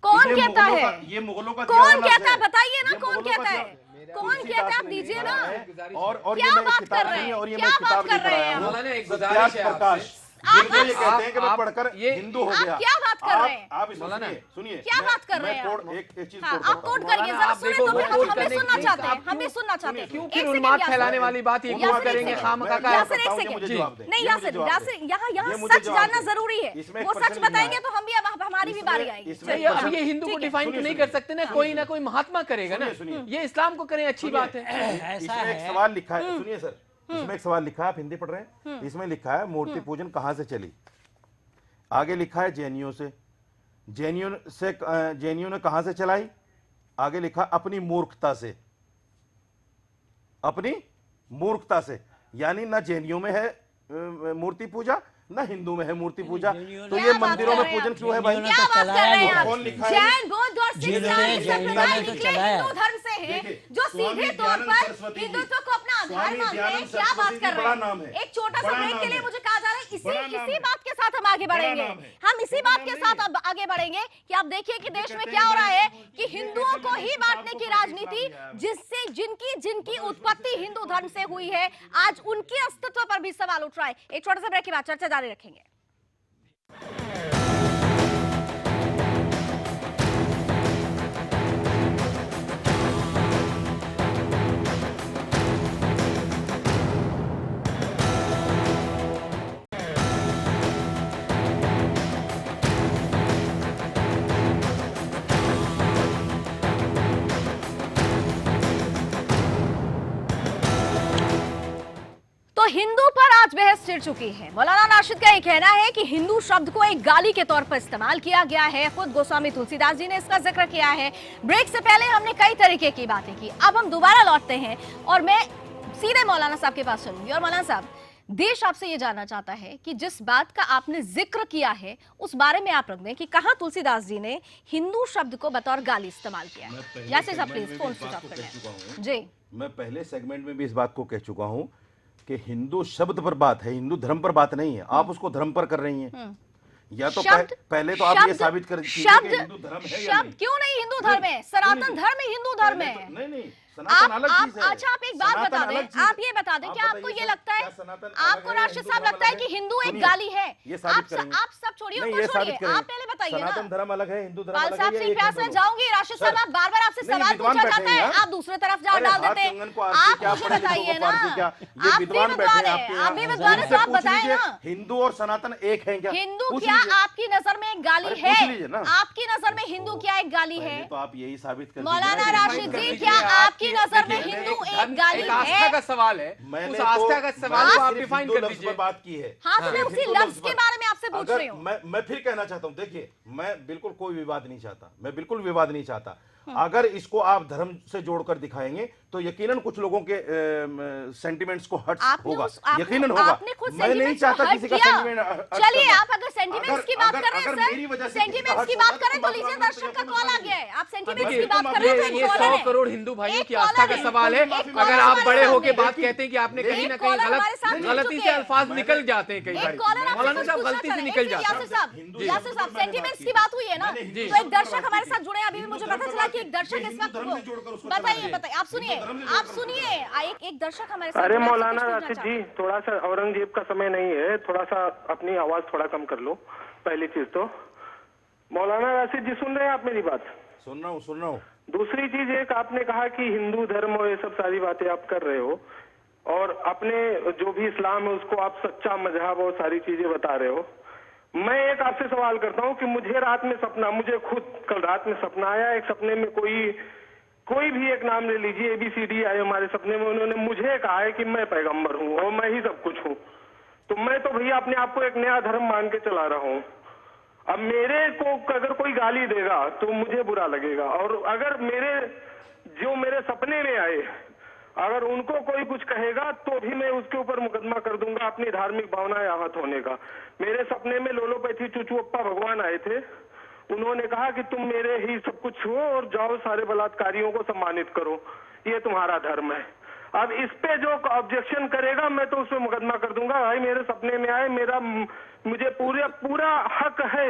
कौन कहता है? ये मुगलों का कौन कहता है? बताइए ना कौन कहता है, कौन कहता है, आप दीजिए ना। और क्या ये मैं बात किताब कर रहे हैं? और ये क्या मैं बात किताब कर लिख रहे रहा हैं? हूं, मौलाना एक सत्यार्थ गुजारिश है आपसे। प्रकाश। फिर तो ये कहते हैं कि मैं पढ़कर हिंदू हो गया। क्या बात कर रहे हैं? आप सुनिए, क्या बात कर रहे हैं? एक चीज आप कोट करिए जरा, सुने तो हम भी सुनना चाहते हैं, हम भी सुनना चाहते हैं। क्यों फिर उन्माद फैलाने वाली बात ये क्यों करेंगे खामखा का? यासिर एक सेकंड, नहीं यासिर यहाँ सच जानना जरूरी है। वो सच बताएंगे तो हम भी, हमारी भी बारी आएगी। अब ये हिंदू को डिफाइन नहीं कर सकते ना, कोई ना कोई महात्मा करेगा ना। ये इस्लाम को करें, अच्छी बात है। इसमें एक सवाल लिखा है, सुनिए सर, इसमें एक सवाल लिखा है, आप हिंदी पढ़ रहे हैं, इसमें लिखा है मूर्ति पूजन कहां से चली। आगे लिखा है जैनियों से, जैनियों ने कहां से चलाई। आगे लिखा अपनी मूर्खता से, अपनी मूर्खता से, यानी ना जैनियों में है मूर्ति पूजा, ना हिंदू में है मूर्ति पूजा, तो ये मंदिरों में पूजन क्यों है भाई? क्या बात कर रहे हैं? कौन लिखा है? जैन, बौद्ध और सिख संप्रदाय निकले हिंदू धर्म से हैं, जो सीधे तौर पर हिंदुत्व को अपना आधार मानते हैं। क्या बात कर रहे हैं? एक छोटा सा ब्रेक के लिए मुझे कहा जा रहा है, इसी बात के साथ हम आगे बढ़ेंगे। हम इसी बात के साथ अब आगे बढ़ेंगे कि आप देखिए कि देश में क्या हो रहा है कि हिंदुओं को ही बांटने की राजनीति, जिससे जिनकी उत्पत्ति हिंदू धर्म से हुई है, आज उनके अस्तित्व पर भी सवाल उठ रहा है। एक छोटा सा ब्रेक के बाद चर्चा जारी रखेंगे। तो हिंदू पर आज बहस छिड़ चुकी है। मौलाना राशिद का यह कहना है कि हिंदू शब्द को एक गाली के तौर पर इस्तेमाल किया गया है। खुद गोस्वामी तुलसीदास जी ने इसका जिक्र किया है। ब्रेक से पहले हमने कई तरीके की बातें की, अब हम दोबारा लौटते हैं और मैं सीधे मौलाना साहब के पास चलूंगी। और मौलाना साहब, देश आपसे ये जानना चाहता है कि जिस बात का आपने जिक्र किया है उस बारे में आप रख दें कि कहां तुलसीदास जी ने हिंदू शब्द को बतौर गाली इस्तेमाल किया है। यासिर साहब प्लीज फोन स्विच ऑफ करें। जी, मैं पहले सेगमेंट में भी इस बात को कह चुका हूं कि हिंदू शब्द पर बात है, हिंदू धर्म पर बात नहीं है। आप उसको धर्म पर कर रही हैं। या तो पहले तो आप ये साबित कर दीजिए कि हिंदू धर्म है या नहीं। क्यों नहीं हिंदू धर्म है? सनातन धर्म ही हिंदू धर्म है। नहीं, सनातन अलग चीज है। अच्छा, आप एक बात बता दें, आप ये बता दें, क्या आपको ये लगता है, आपको राशिद साहब लगता है कि हिंदू एक गाली है? आप सब छोड़िए, आप पहले बताइए ना। सनातन धर्म अलग है, हिंदू धर्म अलग है। साहब से प्यार से जाऊंगी राशिद साहब, आप बार बार आपसे सवाल पूछा जाता है, आप दूसरे तरफ डाल देते हैं। आप मुझे बताइए ना, आप भी विद्वान है तो आप बताएं ना, हिंदू और सनातन एक है क्या? हिंदू क्या आपकी नजर में एक गाली है? आपकी नजर में हिंदू क्या एक गाली है? तो आप यही साबित कर मौलाना राशिद जी, क्या आपकी नजर में हिंदू एक गाली है? आस्था का सवाल है, उस आस्था का सवाल को आप डिफाइन कर दीजिए। बात की है। हाँ, तो मैं उसी लफ्ज के बारे में आपसे पूछ रही हूँ। मैं फिर कहना चाहता हूँ, देखिए मैं बिल्कुल कोई विवाद नहीं चाहता, मैं बिल्कुल विवाद नहीं चाहता। अगर इसको आप धर्म से जोड़कर दिखाएंगे तो यकीनन कुछ लोगों के सेंटिमेंट्स को हर्ट होगा, यकीनन होगा। मैं नहीं चाहता किसी का सेंटिमेंट। चलिए, आप अगर सेंटिमेंट्स की बात कर रहे हैं सर, सेंटिमेंट्स की बात करें तो लीजिए, दर्शक का कॉल आ गया है। आप सेंटिमेंट्स की बात कर रहे हैं, ये 100 करोड़ हिंदू भाइयों की आस्था का सवाल है। अगर आप बड़े होके बात कहते हैं कि आपने कहीं ना कहीं गलती से अल्फाज निकल जाते हैं, कई बार मौलाना साहब गलती से निकल जाते हैं। यासिर साहब, सेंटिमेंट्स की बात हुई है ना, तो एक दर्शक हमारे साथ जुड़े। अभी भी मुझे पता चला कि एक दर्शक इस वक्त, बताइए, आप सुनिए, एक दर्शक हमारे साथ। अरे मौलाना राशिद जी, थोड़ा सा औरंगजेब का समय नहीं है, थोड़ा सा अपनी आवाज थोड़ा कम कर लो। पहली चीज तो मौलाना राशिद जी, सुन रहे हैं आप मेरी बात? सुन रहा हूँ। दूसरी चीज, एक आपने कहा कि हिंदू धर्म और ये सब सारी बातें आप कर रहे हो, और अपने जो भी इस्लाम है उसको आप सच्चा मजहब और सारी चीजें बता रहे हो। मैं एक आपसे सवाल करता हूँ कि मुझे रात में सपना, मुझे खुद कल रात में सपना आया। एक सपने में कोई भी एक नाम ले लीजिए, ABCD आए हमारे सपने में। उन्होंने मुझे कहा है कि मैं पैगंबर हूँ और मैं ही सब कुछ हूँ। तो मैं तो भैया अपने आप को एक नया धर्म मान के चला रहा हूँ। अब मेरे को अगर कोई गाली देगा तो मुझे बुरा लगेगा, और अगर जो मेरे सपने में आए अगर उनको कोई कुछ कहेगा तो भी मैं उसके ऊपर मुकदमा कर दूंगा, अपनी धार्मिक भावनाएं आहत होने का। मेरे सपने में लोलोपैथी चुचुअप्पा भगवान आए थे, उन्होंने कहा कि तुम मेरे ही सब कुछ हो और जाओ सारे बलात्कारियों को सम्मानित करो, ये तुम्हारा धर्म है। अब इस पे जो ऑब्जेक्शन करेगा मैं तो उसमें मुकदमा कर दूंगा। भाई मेरे सपने में आए, मुझे पूरा हक है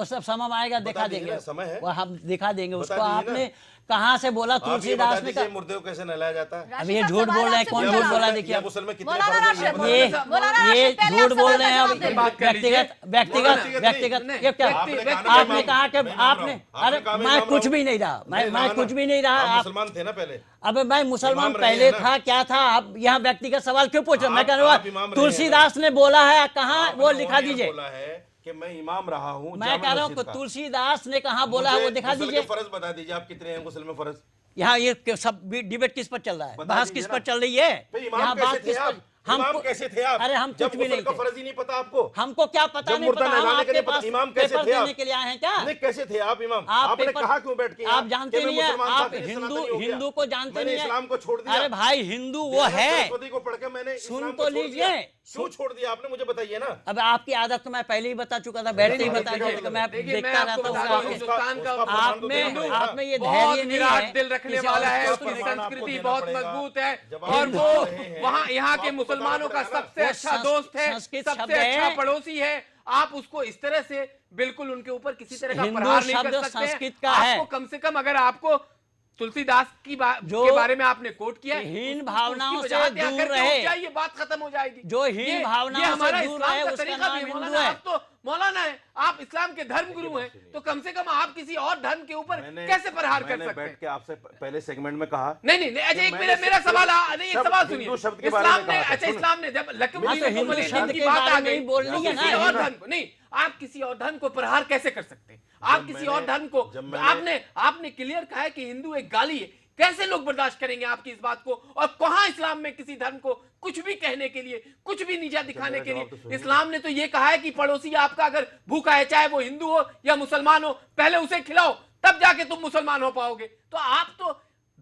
वो सब समय आएगा, दिखा दीजिए देंगे, ना, समय है। वो हम दिखा देंगे बता उसको। दीजिए ना। आपने कहाँ से बोला आप ये बता तुलसीदास ने दीजिए मुर्दे को कैसे नहलाया जाता है? अब ये झूठ बोल रहे हैं, कौन झूठ बोला? देखिए या मुसल में कितने मौलाना फर्ज है राशिद, ये ये बताइए। मौलाना ये राशिद, पहले झूठ आप बोल सवाल रहे हैं। का अब जवाब दें। व्यक्तिगत व्यक्तिगत व्यक्तिगत नहीं। व्यक्तिगत नहीं, ये क्या व्यक्ति- आपने कहा कि आपने, अरे मैं कुछ भी नहीं रहा, मैं कुछ भी नहीं रहा। आप मुसलमान थे ना पहले? अबे मैं मुसलमान पहले था, क्या था? आप यहाँ व्यक्तिगत सवाल क्यों पूछ रहे? मैं कह रहा हूँ तुलसीदास ने बोला है, कहाँ वो लिखा दीजिए। बोला है कि मैं इमाम रहा हूँ। मैं कह रहा हूँ तुलसीदास ने कहाँ बोला है, वो दिखा दीजिए। फर्ज बता दीजिए, आप कितने हैं गुस्ल में फर्ज? यहाँ ये सब डिबेट किस पर चल रहा है, बहस किस पर चल रही है? यहाँ बात किस पर? हम कैसे थे आप? अरे हम कुछ भी नहीं थे। फर्ज ही नहीं पता आपको? हमको क्या पता नहीं पता, हम आपके पास इमाम कैसे पेपर थे आप? देने के लिए आए हैं क्या? नहीं, कैसे थे आप इमाम? आप आपने पेपर, कहा क्यों बैठ के? आप जानते नहीं है, आप हिंदू को जानते नहीं है। इस्लाम को छोड़ दिया। अरे भाई हिंदू वो है, सरस्वती को पढ़ के मैंने सुन तो लीजिए। क्यों छोड़ दिया आपने, मुझे बताइए ना। अब आपकी आदत तो मैं पहले ही बता चुका था, बैठते ही बता चुका था, मैं देखता रहता हूँ। आप में ये धैर्य नहीं है, दिल रखने वाला है, उसकी संस्कृति बहुत मजबूत है, और वो वहाँ यहाँ के मुसलमानों का सबसे अच्छा दोस्त है, सबसे अच्छा पड़ोसी है। आप उसको इस तरह से बिल्कुल उनके ऊपर किसी तरह का प्रहार नहीं कर सकते। संस्कृत का आपको कम से कम, अगर आपको तुलसीदास की के बारे में आपने कोट किया है, हीन भावनाओं से दूर रहे, ये बात खत्म हो जाएगी। जो हीन भावनाओं से दूर रहे उसका नाम हिंदू है। आप तो मौलाना है, आप इस्लाम के धर्म गुरु हैं, तो कम से कम आप किसी और धर्म के ऊपर कैसे प्रहार कर सकते हैं? बैठ के आपसे पहले सेगमेंट में कहा नहीं, अच्छा एक मेरा सवाल, एक सवाल सुनिए। इस्लाम ने, अच्छा इस्लाम ने जब लकब की बात आ गई, किसी और धर्म को नहीं, आप किसी और धर्म को प्रहार कैसे कर सकते हैं? आप किसी और धर्म को, आपने क्लियर कहा है कि हिंदू एक गाली है, कैसे लोग बर्दाश्त करेंगे आपकी इस बात को? और कहां इस्लाम में किसी धर्म को कुछ भी कहने के लिए, कुछ भी नीचा दिखाने के लिए? इस्लाम ने तो ये कहा है कि पड़ोसी आपका अगर भूखा है, चाहे वो हिंदू हो या मुसलमान हो, पहले उसे खिलाओ, तब जाके तुम मुसलमान हो पाओगे। तो आप तो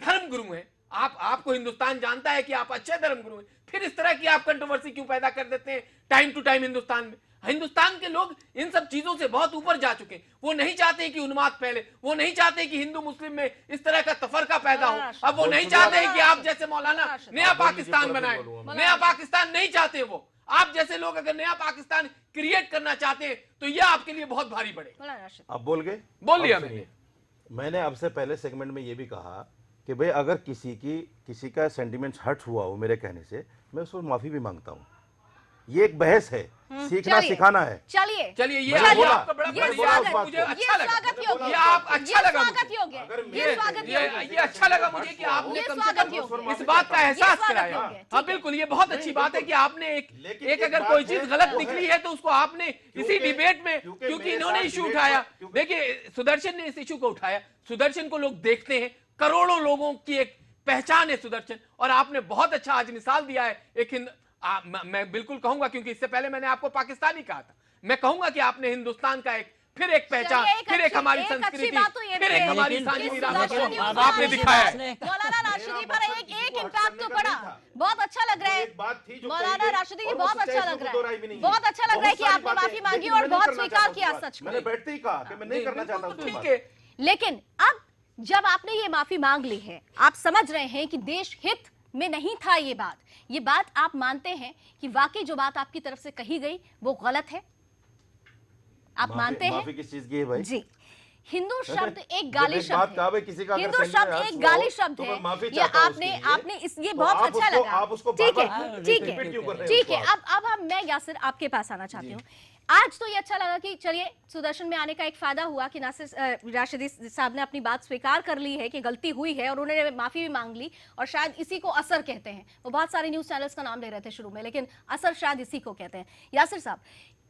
धर्म गुरु हैं, आपको हिंदुस्तान जानता है कि आप अच्छे धर्म गुरु हैं, फिर इस तरह की आप कंट्रोवर्सी क्यों पैदा कर देते हैं टाइम टू टाइम हिंदुस्तान में? हिंदुस्तान के लोग इन सब चीजों से बहुत ऊपर जा चुके हैं। वो नहीं चाहते कि उन्माद फैले, वो नहीं चाहते कि हिंदू मुस्लिम में इस तरह का तफरका पैदा हो। अब वो नहीं चाहते कि आप जैसे मौलाना नया पाकिस्तान बनाए, नया पाकिस्तान नहीं चाहते वो। आप जैसे लोग अगर नया पाकिस्तान क्रिएट करना चाहते हैं तो यह आपके लिए बहुत भारी पड़ेगा। अब बोल गए? बोल लिया मैंने आपसे पहले सेगमेंट में ये भी कहा कि भाई अगर किसी का सेंटिमेंट हर्ट हुआ हो मेरे कहने से, मैं उसको माफी भी मांगता हूँ। ये एक बहस है, सीखना सिखाना है। चलिए ये आपका बड़ा मुझे अच्छा लगा, ये आप अच्छा लगा, ये अच्छा लगा मुझे कि आपने कम से कम इस बात का एहसास कराया। हाँ बिल्कुल, ये बहुत अच्छी बात है कि आपने एक अगर कोई चीज गलत निकली है तो उसको आपने इसी डिबेट में, क्योंकि इन्होंने इशू उठाया, देखिए सुदर्शन ने इस इशू को उठाया, सुदर्शन को लोग देखते हैं, करोड़ों लोगों की एक पहचान है सुदर्शन, और आपने बहुत अच्छा आज मिसाल दिया है एक मैं बिल्कुल कहूंगा, क्योंकि इससे पहले मैंने आपको पाकिस्तानी कहा था, मैं कहूंगा कि आपने हिंदुस्तान का फिर एक पहचान, फिर एक हमारी संस्कृति, फिर एक हमारी साझी विरासत को आपने दिखाया है। मौलाना राशिदी पर एक इम्पैक्ट तो पड़ा, बहुत अच्छा लग रहा है मौलाना राशिदी जी, बहुत अच्छा लग रहा है, बहुत अच्छा लग रहा है कि आपने माफी मांगी और बहुत स्वीकार किया। सच में मैंने बैठते ही कहा कि मैं नहीं करना चाहता हूं, ठीक है। लेकिन अब जब आपने ये माफी मांग ली है, आप समझ रहे हैं कि देश हित में नहीं था ये बात आप मानते हैं कि वाकई जो बात आपकी तरफ से कही गई वो गलत है? आप मानते हैं? माफी किस चीज की है भाई? जी, हिंदू शब्द एक गाली शब्द है, किसी का हिंदू शब्द एक गाली शब्द है, ये आपने बहुत अच्छा लगा। ठीक है, अब मैं यासिर आपके पास आना चाहती हूँ। आज तो ये अच्छा लगा कि चलिए सुदर्शन में आने का एक फायदा हुआ कि नासिर राशिदी साहब ने अपनी बात स्वीकार कर ली है कि गलती हुई है और उन्होंने माफी भी मांग ली, और शायद इसी को असर कहते हैं। वो बहुत सारे न्यूज चैनल्स का नाम ले रहे थे शुरू में, लेकिन असर शायद इसी को कहते हैं। यासिर साहब,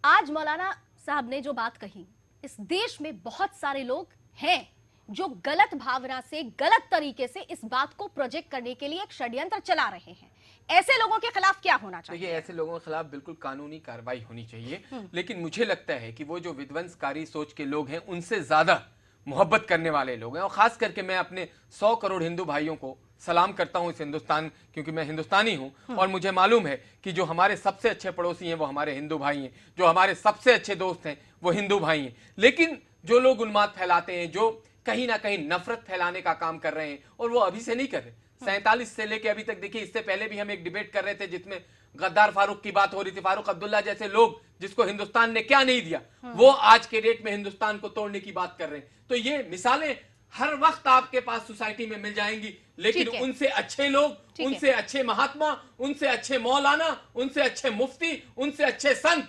आज मौलाना साहब ने जो बात कही, इस देश में बहुत सारे लोग हैं जो गलत भावना से, गलत तरीके से इस बात को प्रोजेक्ट करने के लिए एक षड्यंत्र चला रहे हैं। ऐसे लोगों के खिलाफ क्या होना चाहिए? देखिए, ऐसे लोगों के खिलाफ बिल्कुल कानूनी कार्रवाई होनी चाहिए, लेकिन मुझे लगता है कि वो जो विध्वंसकारी सोच के लोग हैं उनसे ज्यादा मोहब्बत करने वाले लोग हैं, और खास करके मैं अपने 100 करोड़ हिंदू भाइयों को सलाम करता हूं इस हिंदुस्तान, क्योंकि मैं हिंदुस्तानी हूं और मुझे मालूम है कि जो हमारे सबसे अच्छे पड़ोसी हैं वो हमारे हिंदू भाई हैं, जो हमारे सबसे अच्छे दोस्त हैं वो हिंदू भाई हैं। लेकिन जो लोग उन्माद फैलाते हैं, जो कहीं ना कहीं नफरत फैलाने का काम कर रहे हैं, और वो अभी से नहीं कर रहे, 47 से लेके अभी तक, देखिए इससे पहले भी हम एक डिबेट कर रहे थे जिसमें गद्दार फारूक की बात हो रही थी, फारूक अब्दुल्ला जैसे लोग जिसको हिंदुस्तान ने क्या नहीं दिया, वो आज के डेट में हिंदुस्तान को तोड़ने की बात कर रहे हैं। तो ये मिसालें हर वक्त आपके पास सोसाइटी में मिल जाएंगी, लेकिन उनसे अच्छे लोग, उनसे अच्छे महात्मा, उनसे अच्छे मौलाना, उनसे अच्छे मुफ्ती, उनसे अच्छे संत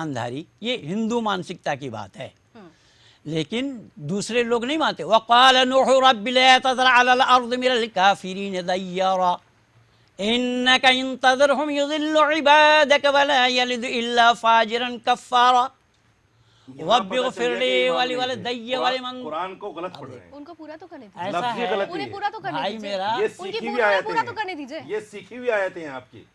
चांदधारी, ये हिंदू मानसिकता की बात है। लेकिन दूसरे लोग नहीं मानते। वक़ाल नूह रब्बी ला तज़र अलल अर्ज़ि मिनल काफ़िरीन दय्यारा इन्नका इन तज़रहुम युज़िल्लु इबादक वला यलिदु इल्ला फ़ाजिरन कफ़्फ़ारा वब्बिग़फिर ली वलिवलिदैया वलिमन। कुरान को गलत पढ़ रहे हैं, उनको पूरा तो करने दीजिए। ऐसा लफ्ज़ है गलत पूरे है। पूरा तो करने भाई दीजिए। मेरा ये उनकी सीखी हुई पूरा आयतें पूरा तो हैं। करने दीजिए। ये सीखी हुई आयतें हैं आपकी।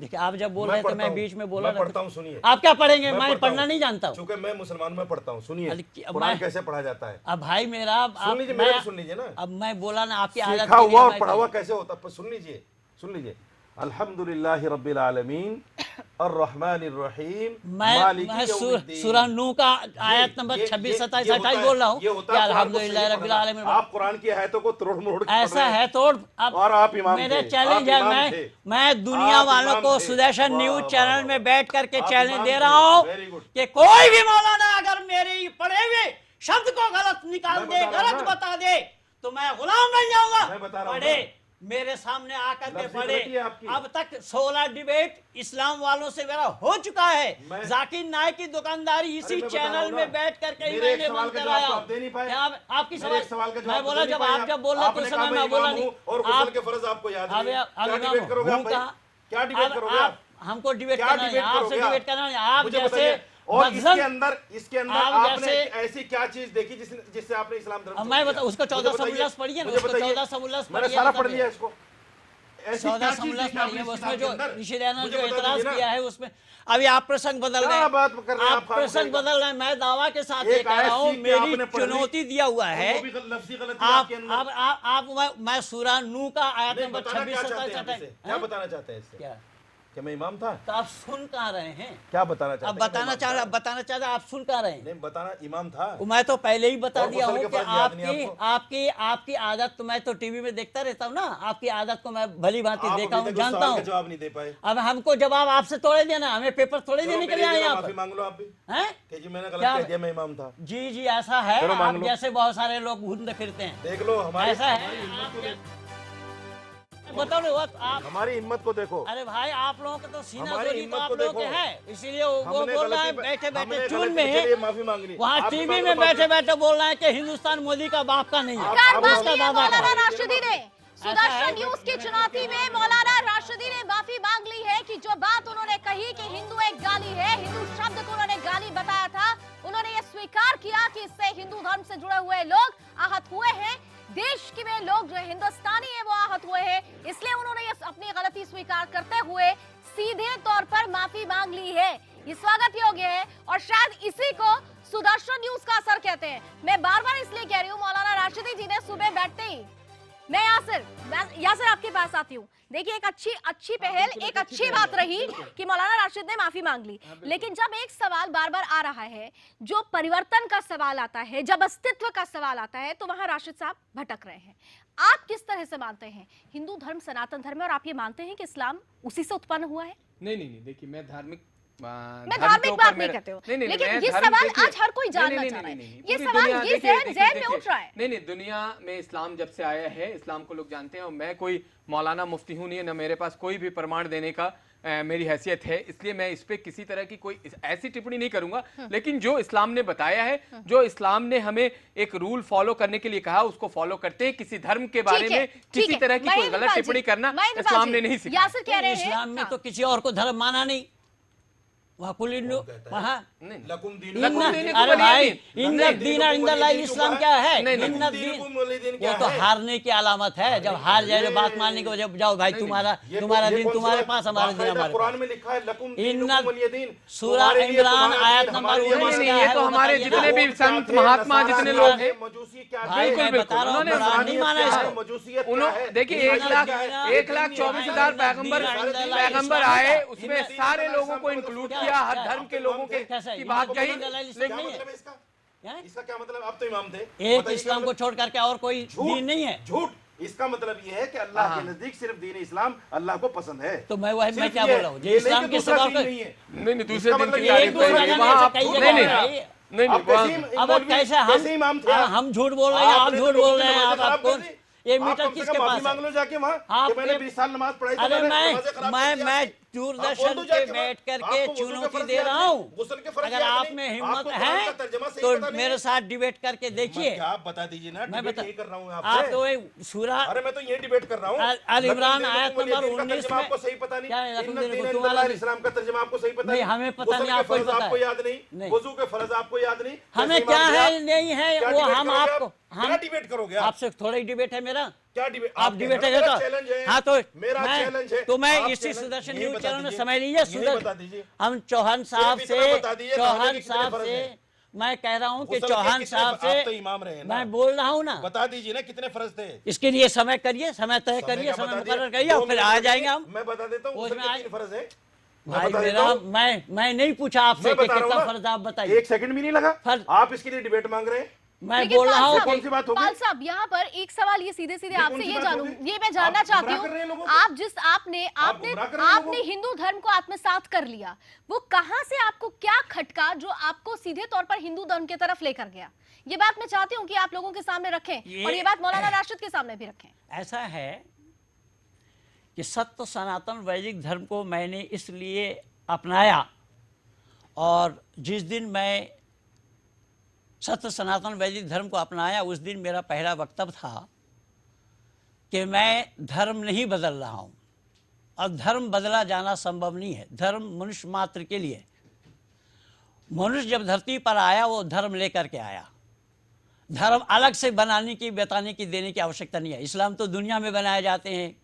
देखिए आप जब बोल रहे थे मैं बीच में बोला, मैं पढ़ता हूँ, सुनिए। आप क्या पढ़ेंगे? मैं पढ़ना नहीं जानता हूँ। चूंकि मैं मुसलमान में पढ़ता हूँ, सुनिए अब कुरान मैं- कैसे पढ़ा जाता है। अब भाई मेरा सुन लीजिए, मेरा भी सुन लीजिए ना। अब मैं बोला ना आपकी आदत सीखा के लिए हुआ और मैं पढ़ा हुआ कही। कैसे होता है, सुन लीजिए, सुन लीजिए। अल्हम्दुलिल्लाहि रब्बिल आलमीन अर्रहमानिर रहीम मैं सूरह नूह का आयत नंबर 26, 27, 28 बोल रहा हूँ कि अल्हम्दुलिल्लाह रब्बिल आलमीन। आप कुरान की आयतों को तोड़ मरोड़ के ऐसा पढ़ रहे हैं। है तोड़। अब और आप इमाम मेरे थे, चैलेंज आप है, इमाम थे। मैं दुनिया आप वालों इमाम को थे। सुदर्शन वाह, न्यूज वाह, चैनल वाह, में बैठ करके आप चैलेंज इमाम दे थे। रहा हूँ Very good। कि कोई भी मौलाना अगर मेरे पढ़े हुए शब्द को गलत निकाल मैं दे, बता रहा हूं गलत ना। बता दे तो मैं गुलाम बन जाऊंगा। मैं बता रहा हूं पढ़े, ना। मेरे सामने आकर के लफ्ज़ी पढ़े। गलती है आपकी। अब तक 16 डिबेट इस्लाम वालों से मेरा हो चुका है। मैं- जाकिर नाइक की दुकानदारी इसी मैं बता रहा चैनल हूं में ना। बैठ करके मेरे एक मैंने सवाल बंद का कराया। जवाब तो आप दे नहीं पाए। आपकी मेरे एक सवाल का जवाब मैं तो बोला दे नहीं जब पाए आप जब बोल रहे थे आपने उस कहा समय मैं मैं बोला इमाम नहीं। हूं और गुस्ल के फर्ज आपको याद नहीं है। क्या डिबेट करोगे आप भाई? क्या डिबेट करोगे आप? हमको डिबेट क्या करना है, डिबेट आपसे करोगे आप? डिबेट करना है। आप मुझे जैसे बताइए। और मजहब- इसके अंदर आप आपने जैसे- ऐसी क्या चीज देखी जिससे आपने इस्लाम धर्म अब छोड़ मैं दिया? बता उसको मुझे 14 बताइए, सबुल्लास पढ़िए ना, मुझे उसको बताइए। 14 सबुल्लास मैंने पढ़िए, सारा मतलब पढ़ लिया इसको। ऐसी 14 क्या चीज सबुल्लास देखी आपने पढ़िए, इस उसमें किताब जो के अंदर? ऋषि दयानंद मुझे जो बता एतराज दीजिए ना। किया है उसमें अभी आप प्रसंग बदल रहे क्या बात कर रहे हैं आप आप? प्रसंग बदल रहे हैं। मैं दावा के साथ ये एक कह रहा आयत हूँ, सीख के आपने मेरी पढ़ ली, चुनौती दिया हुआ है। और वो भी लफ्ज़ी गलती आप आपके अंदर। मैं सूरह नूह का आयत नहीं, नंबर बताना 26, क्या चाहते 27, हैं आप इससे? क्या बताना चाहते हैं इससे? क्या कि मैं इमाम था? तो आप सुन कहाँ रहे हैं? क्या बताना चाहते अब हैं कि मैं बताना इमाम चाह रहे था? बताना चाह रहे आप सुन कहाँ रहे हैं? नहीं, बताना इमाम था। मैं तो पहले ही बता और दिया गुस्ल हूँ के कि फर्ज याद नहीं आपकी आपको? आपकी आपकी आदत तो मैं तो टीवी में देखता रहता हूँ ना, आपकी आदत को मैं भली भांति आप देखा अभी हूँ, तक उस जानता सवाल का हूँ। जवाब नहीं दे पाए। अब हमको जवाब आपसे थोड़े देना, हमें पेपर थोड़े चलो देने के मेरी लिए आए जगह यहाँ माफी पर मांग लो आप भी हैं? कि जी मैंने गलत क्या- कह दिया, मैं इमाम था। जी ऐसा है। चलो मांग आप लो। जैसे बहुत सारे लोग घूमते फिरते हैं, देख लो हमारी ऐसा है। हमारी हिम्मत को देखो। बताओ ना वो आप। हमारी हिम्मत को देखो। अरे भाई आप लोगों का तो सीना हमारी जोरी तो हिम्मत आप को लोगों के देखो। है, इसीलिए वो हमने बोल रहा है गलती पे- बैठे बैठे हमने चून गलती में के लिए माफी मांगनी। वहाँ आप भी टीवी मांग में लो बैठे माफी। बैठे बोल रहे हैं कि हिंदुस्तान मोदी का बाप का नहीं है, सरकार आप- मांगी उसका है दादा मौलाना का है। राशिदी ने। सुदर्शन न्यूज की चुनौती में मौलाना राशिदी ने माफी मांग ली है कि जो बात उन्होंने कही कि हिंदू एक गाली है, हिंदू शब्द को उन्होंने गाली बताया था, उन्होंने ये स्वीकार किया कि इससे हिंदू धर्म से जुड़े हुए लोग आहत हुए हैं, देश के में लोग जो हिंदुस्तानी है वो आहत हुए हैं, इसलिए उन्होंने ये अपनी गलती स्वीकार करते हुए सीधे तौर पर माफी मांग ली है। ये स्वागत योग्य है और शायद इसी को सुदर्शन न्यूज का असर कहते हैं। मैं बार बार इसलिए कह रही हूँ, मौलाना राशिदी जी ने सुबह बैठते ही मैं यासिर आपके पास आती हूँ। देखिए एक अच्छी पहल, एक अच्छी बात रही कि मौलाना राशिद ने माफी मांग ली, लेकिन जब एक सवाल बार बार आ रहा है, जो परिवर्तन का सवाल आता है, जब अस्तित्व का सवाल आता है, तो वहां राशिद साहब भटक रहे हैं। आप किस तरह से मानते हैं हिंदू धर्म सनातन धर्म है और आप ये मानते हैं कि इस्लाम उसी से उत्पन्न हुआ है? नहीं, देखिए मैं धार्मिक मैं धार्मिक बात नहीं करते हो, लेकिन ये सवाल आज हर कोई जानना चाह रहा है। ये सवाल ये ज़हन में उठ रहा है। नहीं, दुनिया में इस्लाम जब से आया है, इस्लाम को लोग जानते हैं और मैं कोई मौलाना मुफ्ती हूं नहीं है, ना मेरे पास कोई भी प्रमाण देने का मेरी हैसियत है, इसलिए मैं इस पे किसी तरह की कोई ऐसी टिप्पणी नहीं करूंगा। लेकिन जो इस्लाम ने बताया है, जो इस्लाम ने हमें एक रूल फॉलो करने के लिए कहा, उसको फॉलो करते हैं। किसी धर्म के बारे में किसी तरह की कोई गलत टिप्पणी करना इस्लाम ने नहीं सिखाया। यासिर कह रहे हैं इस्लाम में तो किसी और को धर्म माना नहीं। अरे भाई इस्लाम क्या है? वो तो हारने की अलामत है। जब हार जाए बात मानने को जब जाओ भाई, तुम्हारा दिन तुम्हारे पास, हमारा दिन हमारे कुरान में लिखा है लकुम सूरह इमरान आयत नंबर 19 नहीं, ये तो हमारे जितने भी संत महात्मा जितने लोग हैं, भाई मैं बता रहा हूँ, कुरान नहीं माना इसको। उन्होंने देखिए 1,24,000 पैगंबर आए, उसमें सारे लोगों को इंक्लूड किया, हर धर्म के लोगों के की बात कही। इसका क्या मतलब? आप तो इमाम थे, एक इस्लाम को छोड़ करके और कोई दीन नहीं है। झूठ। इसका मतलब ये है कि अल्लाह के नजदीक सिर्फ दीन इस्लाम अल्लाह को पसंद है। तो मैं क्या बोल रहा हूँ, इस्लाम के सिवा नहीं है। नहीं, दूसरे दिन की अब कैसे हम झूठ बोल रहे हैं, आप झूठ बोल रहे हैं, आप कौन? ये मीटर किसके पास मांग लो जाके वहाँ आप मैंने 20 साल नमाज पढ़ाई। अरे मैं दूरदर्शन पे बैठ करके चुनौती दे रहा हूँ। अगर आप में हिम्मत है तो मेरे साथ डिबेट करके देखिए। आप बता दीजिए ना, मैं डिबेट यही कर रहा हूँ आप तो सूरा, अरे मैं तो ये डिबेट कर रहा हूँ। अल इमरान आयत नंबर 19 में आपको सही पता नहीं, क्या है? तुम्हारा इस्लाम का तर्जुमा आपको सही पता नहीं, हमें पता नहीं, आपको आपको याद नहीं, वजू के फर्ज आपको याद नहीं, हमें क्या है नहीं है वो क्या डिबेट करोगे आपसे थोड़ा ही डिबेट है मेरा। क्या डिबेट? आप डिबेट है तो चैलेंज है। हाँ, तो मेरा चैलेंज है। तो मैं आप इसी चैलेंज- सुदर्शन यही न्यूज बता चैनल में दीजिए। समय लीजिए। यही बता दीजिए। हम चौहान साहब सिर्फ से इतना बता दीजिए, खाने चौहान के कितने साहब फर्ज से हैं? मैं कह रहा हूँ कि गुसल के चौहान कितने- साहब आप तो से इमाम रहे हैं ना। मैं बोल रहा हूँ ना, बता दीजिए ना कितने फर्ज थे। इसके लिए समय करिए, समय तय करिए, का समय बता मुकर्रर दिए। करिए 2 और फिर मिनट आ में जाएंगे हम। मैं बता देता हूँ उसमें गुसल के आज- 3 फर्ज है। भाई बता देता मेरा हूँ। मैं नहीं पूछा आपसे मैं कि बता रहा कितना हूँ ना। फर्ज आप बताइए। 1 सेकंड भी नहीं लगा। फर्ज- आप इसके लिए डिबेट मांग रहे हैं। मैं लेकिन बोल रहा पाल हूँ साहब, कौन सी बात होगी? पाल साहब, यहाँ पर एक सवाल ये सीधे सीधे ये आपसे कौन सी ये बात जानूं, होगी? ये मैं जानना आप चाहती गुमराह हूँ। कर रहे हैं लोगों को? आप जिस आपने आप आपने गुमराह कर रहे हैं आपने लोगों को? हिंदू धर्म को आत्मसात कर लिया, वो कहां से आपको क्या खटका जो आपको सीधे तौर पर हिंदू धर्म की तरफ लेकर गया? ये बात मैं चाहती हूँ कि आप लोगों के सामने रखें और ये बात मौलाना राशिद के सामने भी रखें। ऐसा है कि सत्य सनातन वैदिक धर्म को मैंने इसलिए अपनाया, और जिस दिन मैं सत्य सनातन वैदिक धर्म को अपनाया उस दिन मेरा पहला वक्तव्य था कि मैं धर्म नहीं बदल रहा हूँ और धर्म बदला जाना संभव नहीं है। धर्म मनुष्य मात्र के लिए, मनुष्य जब धरती पर आया वो धर्म लेकर के आया। धर्म अलग से बनाने की, बताने की, देने की आवश्यकता नहीं है। इस्लाम तो दुनिया में बनाए जाते हैं,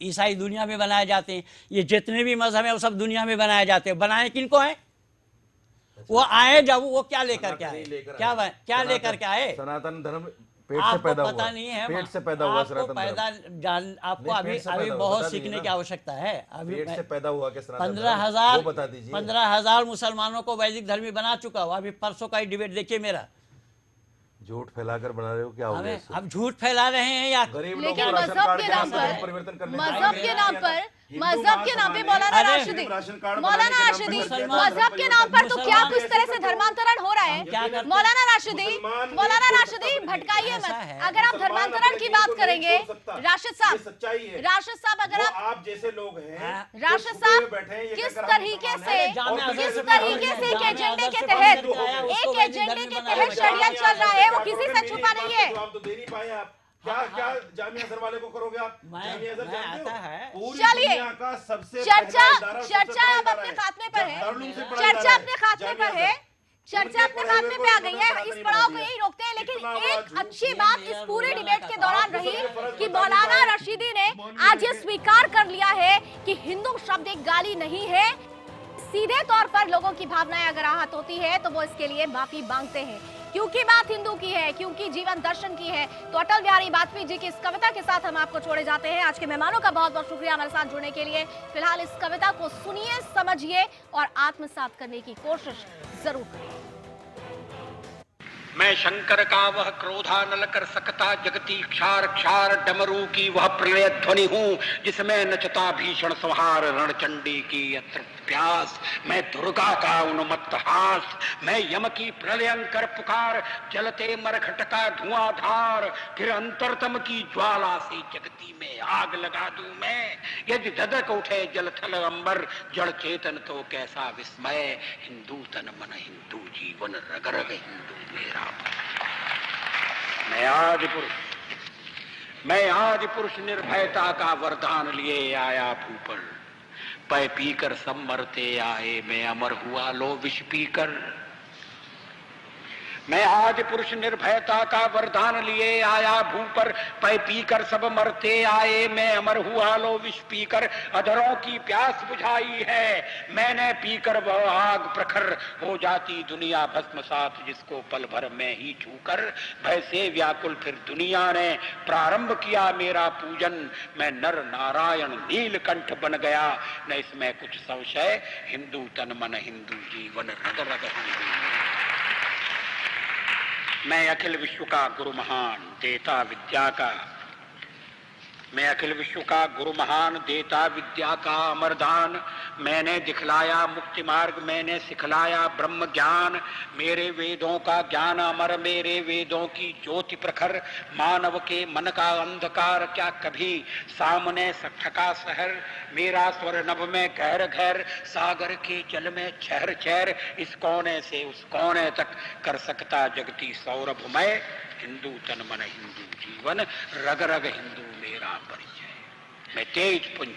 ईसाई दुनिया में बनाए जाते हैं, ये जितने भी मजहब हैं वो सब दुनिया में बनाए जाते हैं। बनाए किनको हैं? वो आए जब वो क्या लेकर के आए, क्या लेकर के आए? सनातन धर्म पेट से आपको पैदा पता हुआ। नहीं है, पेट से पैदा हुआ आपको सनातन पैदा धर्म। आपको नहीं, अभी पेट से अभी पैदा हुआ, बहुत बता दीजिए सीखने ना। की आवश्यकता है। अभी पेट से पैदा हुआ के सनातन 15,000 वो बता दीजिए। 15,000 मुसलमानों को वैदिक धर्मी बना चुका हूँ। अभी परसों का ही डिबेट देखिए मेरा। झूठ फैलाकर बना रहे हो, क्या हो गया हमें इससे? अब झूठ फैला रहे हैं या गरीब लोगों लेकिन को राशन मजहब कार्ड के के नाम नाम पर, पर परिवर्तन करने मजहब के नाम पर, मजहब के नाम पे मौलाना अरे, राशिदी, राशन कार्ड मौलाना बनाने के राशिदी, नाम पर मजहब के नाम पर तो क्या मुसलमान कुछ तरह से धर्मांतरण हो रहा है? क्या करते हैं? मौलाना राशिदी, मुसलमान मौलाना नहीं राशिदी, छोड़ सकता भटकाइए ऐसा मत। है। अगर आप मुसलमान धर्मांतरण अपने की दीन बात को नहीं करेंगे, छोड़ सकता। राशिद ये साहब, सच्चाई है। राशिद साहब, अगर वो आप आप जैसे लोग हैं, राशिद जो साहब, छुपे बैठे हैं, ये किस कहकर हम तरीके मुसलमान से, हैं, जामिया और किस अजहर तरीके से एक जामिया एजेंडे अजहर के से तहत, पंडित आया, उसको एक वैदिक एजेंडे धर्म के बनाया तहत गया। शरियत चल रहा है, वो किसी से छुपा नहीं है। जवाब तो दे नहीं पाए आप। क्या जामिया अजहर वाले को करोगे आप? जामिया अजहर जानते आता हो? है। पूरी चलिए, दुनिया का सबसे चर्चा पहला इदारा और सबसे चर्चा बड़ा अब इदारा अपने है। खात्मे पर है, दारुल से बड़ा चर्चा इदारा अपने खात्मे जामिया पर है, अजहर। चर्चा अपने खात्मे पे आ गई है। इस पड़ाव को यही रोकते हैं। लेकिन एक अच्छी बात इस पूरे डिबेट के दौरान रही कि मौलाना रशीदी ने आज ये स्वीकार कर लिया है कि हिंदू शब्द एक गाली नहीं है। सीधे तौर पर लोगों की भावनाएं अगर आहत होती है तो वो इसके लिए माफी मांगते हैं, क्योंकि बात हिंदू की है, क्योंकि जीवन दर्शन की है। तो अटल बिहारी वाजपेयी जी की इस कविता के साथ हम आपको छोड़े जाते हैं। आज के मेहमानों का बहुत बहुत शुक्रिया हमारे साथ जुड़ने के लिए। फिलहाल इस कविता को सुनिए, समझिए और आत्मसात करने की कोशिश जरूर करिए। मैं शंकर का वह क्रोधा नल कर सकता जगती क्षार क्षार डमरू की वह प्रलय ध्वनि हूँ जिसमें नचता भीषण संहार रणचंडी की अतृप्त प्यास। मैं दुर्गा का उन्मत्त हास, मैं यम की प्रलयंकर पुकार, जलते मरघट का धुआंधार, फिर अंतरतम की ज्वाला से जगती में आग लगा दूं मैं। यदि धधक उठे जलथल अंबर, जड़ चेतन तो कैसा विस्मय। हिंदू तन मन हिंदू जीवन रग रग हिंदू मेरा। मैं आदि पुरुष निर्भयता का वरदान लिए आया भूपर। पै पीकर सब मरते आए, मैं अमर हुआ लो विष पीकर। मैं आदि पुरुष निर्भयता का वरदान लिए आया भू पर, पै पीकर सब मरते आए, मैं अमर हुआ लो विष पीकर। अधरों की प्यास बुझाई है मैंने पीकर, वह आग प्रखर हो जाती दुनिया भस्मसात जिसको पल भर में ही छूकर। भय से व्याकुल फिर दुनिया ने प्रारंभ किया मेरा पूजन, मैं नर नारायण नीलकंठ बन गया न इसमें कुछ संशय। हिंदू तन मन हिंदू जीवन रग रग हिंदू। मैं अखिल विश्व का गुरु महान देता विद्या का, मैं अखिल विश्व का गुरु महान देता विद्या का अमरदान। मैंने दिखलाया मुक्ति मार्ग, मैंने सिखलाया ब्रह्म ज्ञान। मेरे वेदों का ज्ञान अमर, मेरे वेदों की ज्योति प्रखर। मानव के मन का अंधकार क्या कभी सामने सखा शहर। मेरा स्वर नभ में गहर गहर, सागर के जल में छहर छहर। इस कोने से उस कोने तक कर सकता जगती सौरभ मैं। हिंदू तन मन हिंदू जीवन रग रग हिंदू मेरा परिचय। मैं तेज पुंज,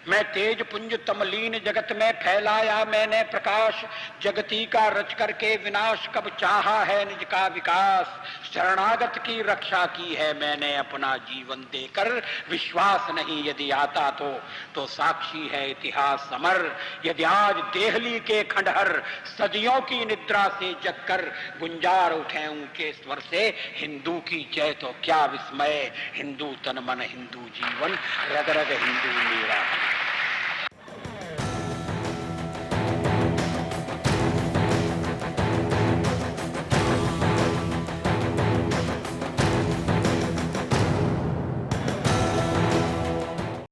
मैं तेज पुंज तमलीन जगत में फैलाया मैंने प्रकाश, जगती का रच करके विनाश कब चाहा है निज का विकास। शरणागत की रक्षा की है मैंने अपना जीवन देकर, विश्वास नहीं यदि आता तो साक्षी है इतिहास अमर। यदि आज देहली के खंडहर सदियों की निद्रा से जगकर गुंजार उठे ऊंचे स्वर से, हिंदू की जय तो क्या विस्मय। हिंदू तन मन हिंदू जीवन, रग रग हिंदू मेरा।